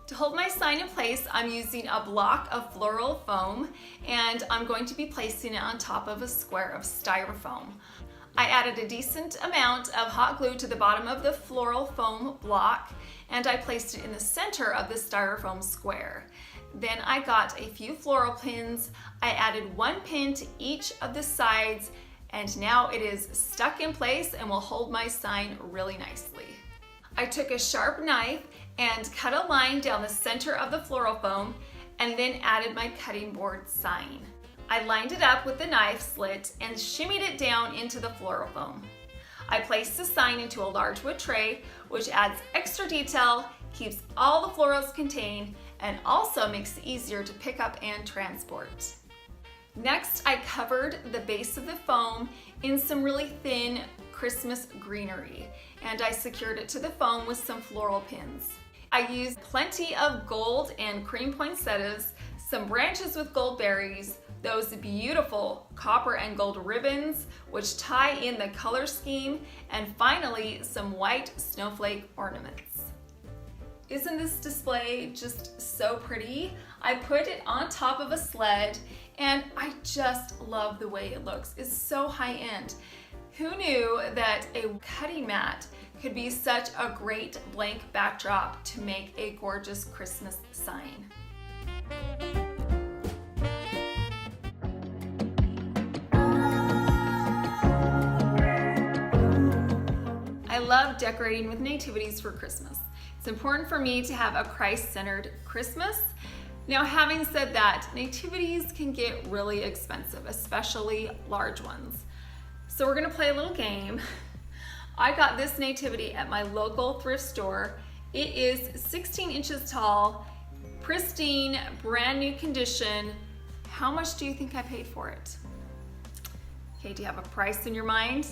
To hold my sign in place, I'm using a block of floral foam, and I'm going to be placing it on top of a square of styrofoam. I added a decent amount of hot glue to the bottom of the floral foam block, and I placed it in the center of the styrofoam square. Then I got a few floral pins. I added 1 pin to each of the sides, and now it is stuck in place and will hold my sign really nicely. I took a sharp knife and cut a line down the center of the floral foam and then added my cutting board sign. I lined it up with the knife slit and shimmied it down into the floral foam. I placed the sign into a large wood tray, which adds extra detail, keeps all the florals contained, and also makes it easier to pick up and transport. Next, I covered the base of the foam in some really thin Christmas greenery, and I secured it to the foam with some floral pins. I used plenty of gold and cream poinsettias, some branches with gold berries, those beautiful copper and gold ribbons which tie in the color scheme, and finally some white snowflake ornaments. Isn't this display just so pretty? I put it on top of a sled and I just love the way it looks. It's so high end. Who knew that a cutting mat could be such a great blank backdrop to make a gorgeous Christmas sign? I love decorating with nativities for Christmas. It's important for me to have a Christ-centered Christmas. Now, having said that, nativities can get really expensive, especially large ones. So we're gonna play a little game. I got this nativity at my local thrift store. It is 16 inches tall, pristine, brand new condition. How much do you think I paid for it? Okay, do you have a price in your mind?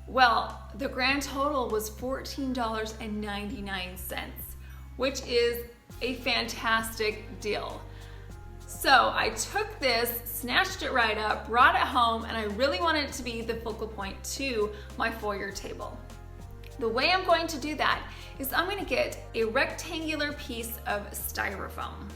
Well, the grand total was $14.99, which is a fantastic deal. So I took this, snatched it right up, brought it home, and I really wanted it to be the focal point to my foyer table. The way I'm going to do that is I'm going to get a rectangular piece of styrofoam.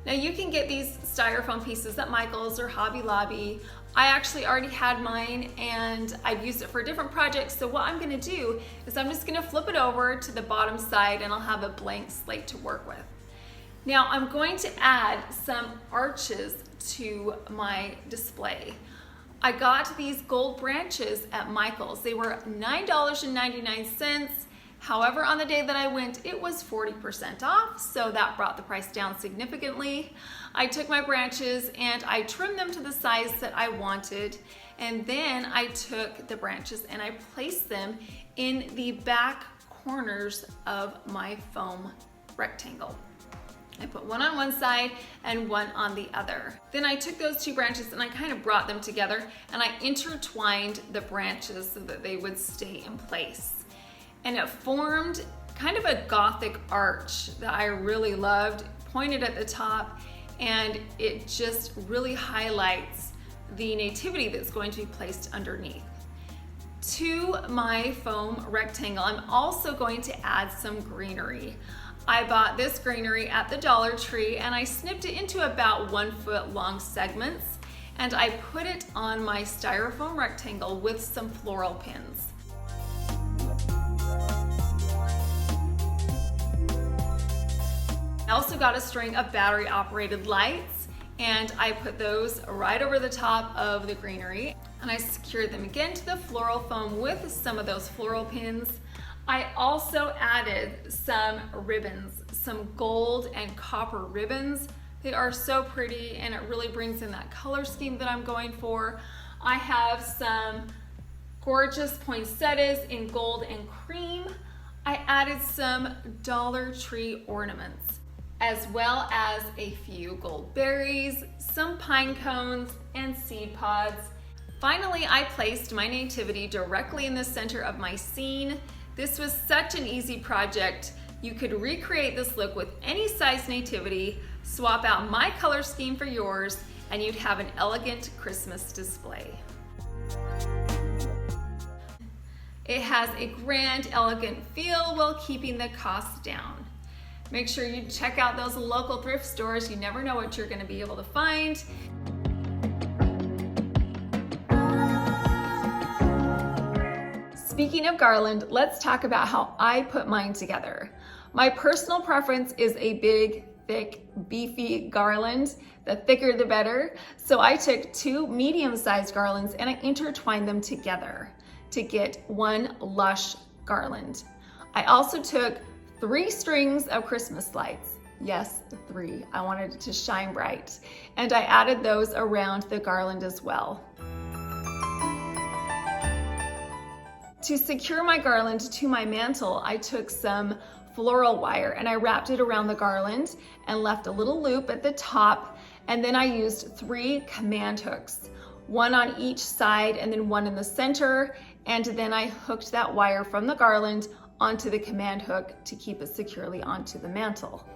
Now you can get these styrofoam pieces at Michael's or Hobby Lobby. I actually already had mine and I've used it for different projects. So what I'm going to do is I'm just going to flip it over to the bottom side and I'll have a blank slate to work with. Now I'm going to add some arches to my display. I got these gold branches at Michael's. They were $9.99. However, on the day that I went, it was 40% off, so that brought the price down significantly. I took my branches and I trimmed them to the size that I wanted, and then I took the branches and I placed them in the back corners of my foam rectangle. I put one on one side and one on the other. Then I took those two branches and I kind of brought them together and I intertwined the branches so that they would stay in place. And it formed kind of a Gothic arch that I really loved, pointed at the top, and it just really highlights the nativity that's going to be placed underneath. To my foam rectangle, I'm also going to add some greenery. I bought this greenery at the Dollar Tree and I snipped it into about 1 foot long segments, and I put it on my styrofoam rectangle with some floral pins. I also got a string of battery operated lights and I put those right over the top of the greenery, and I secured them again to the floral foam with some of those floral pins. I also added some ribbons, some gold and copper ribbons. They are so pretty and it really brings in that color scheme that I'm going for. I have some gorgeous poinsettias in gold and cream. I added some Dollar Tree ornaments, as well as a few gold berries, some pine cones, and seed pods. Finally, I placed my nativity directly in the center of my scene. This was such an easy project. You could recreate this look with any size nativity, swap out my color scheme for yours, and you'd have an elegant Christmas display. It has a grand, elegant feel while keeping the cost down. Make sure you check out those local thrift stores. You never know what you're going to be able to find. Speaking of garland, let's talk about how I put mine together. My personal preference is a big, thick, beefy garland. The thicker the better. So I took 2 medium-sized garlands and I intertwined them together to get one lush garland. I also took 3 strings of Christmas lights. Yes, 3. I wanted it to shine bright. And I added those around the garland as well. To secure my garland to my mantle, I took some floral wire and I wrapped it around the garland and left a little loop at the top, and then I used 3 command hooks, one on each side and then one in the center, and then I hooked that wire from the garland onto the command hook to keep it securely onto the mantle.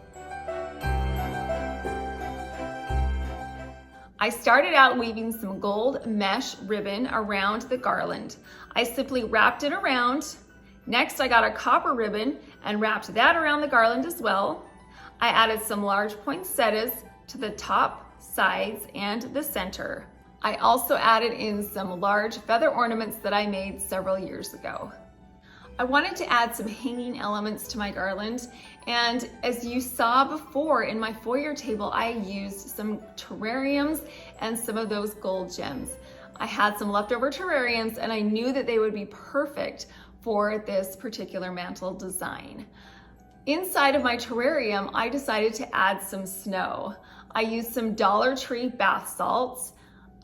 I started out weaving some gold mesh ribbon around the garland. I simply wrapped it around. Next, I got a copper ribbon and wrapped that around the garland as well. I added some large poinsettias to the top, sides, and the center. I also added in some large feather ornaments that I made several years ago. I wanted to add some hanging elements to my garland, and as you saw before in my foyer table, I used some terrariums and some of those gold gems. I had some leftover terrariums and I knew that they would be perfect for this particular mantle design. Inside of my terrarium, I decided to add some snow. I used some Dollar Tree bath salts.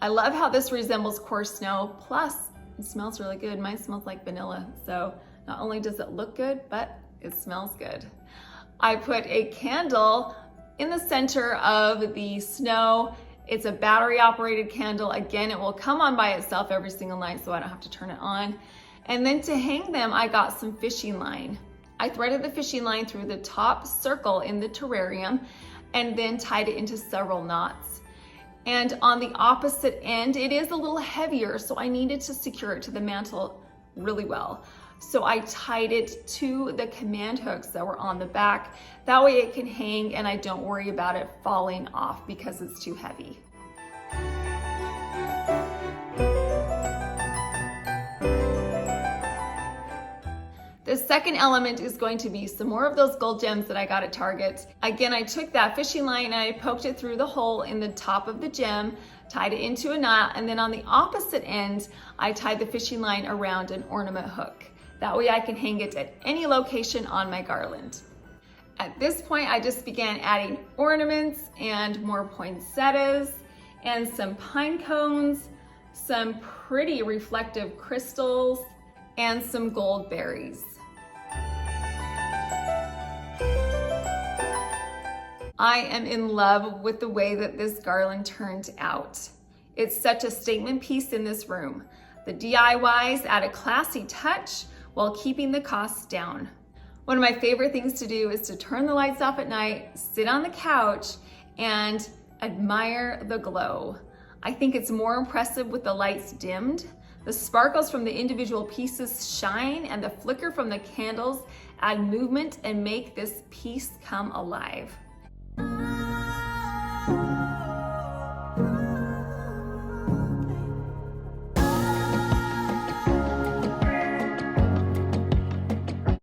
I love how this resembles coarse snow, plus it smells really good. Mine smells like vanilla, so not only does it look good, but it smells good. I put a candle in the center of the snow. It's a battery operated candle. Again, it will come on by itself every single night, so I don't have to turn it on. And then to hang them, I got some fishing line. I threaded the fishing line through the top circle in the terrarium and then tied it into several knots. And on the opposite end, it is a little heavier, so I needed to secure it to the mantle really well. So I tied it to the command hooks that were on the back. That way it can hang and I don't worry about it falling off because it's too heavy. The second element is going to be some more of those gold gems that I got at Target. Again, I took that fishing line and I poked it through the hole in the top of the gem, tied it into a knot, and then on the opposite end, I tied the fishing line around an ornament hook. That way I can hang it at any location on my garland. At this point, I just began adding ornaments and more poinsettias and some pine cones, some pretty reflective crystals, and some gold berries. I am in love with the way that this garland turned out. It's such a statement piece in this room. The DIYs add a classy touch while keeping the costs down. One of my favorite things to do is to turn the lights off at night, sit on the couch, and admire the glow. I think it's more impressive with the lights dimmed. The sparkles from the individual pieces shine, and the flicker from the candles add movement and make this piece come alive.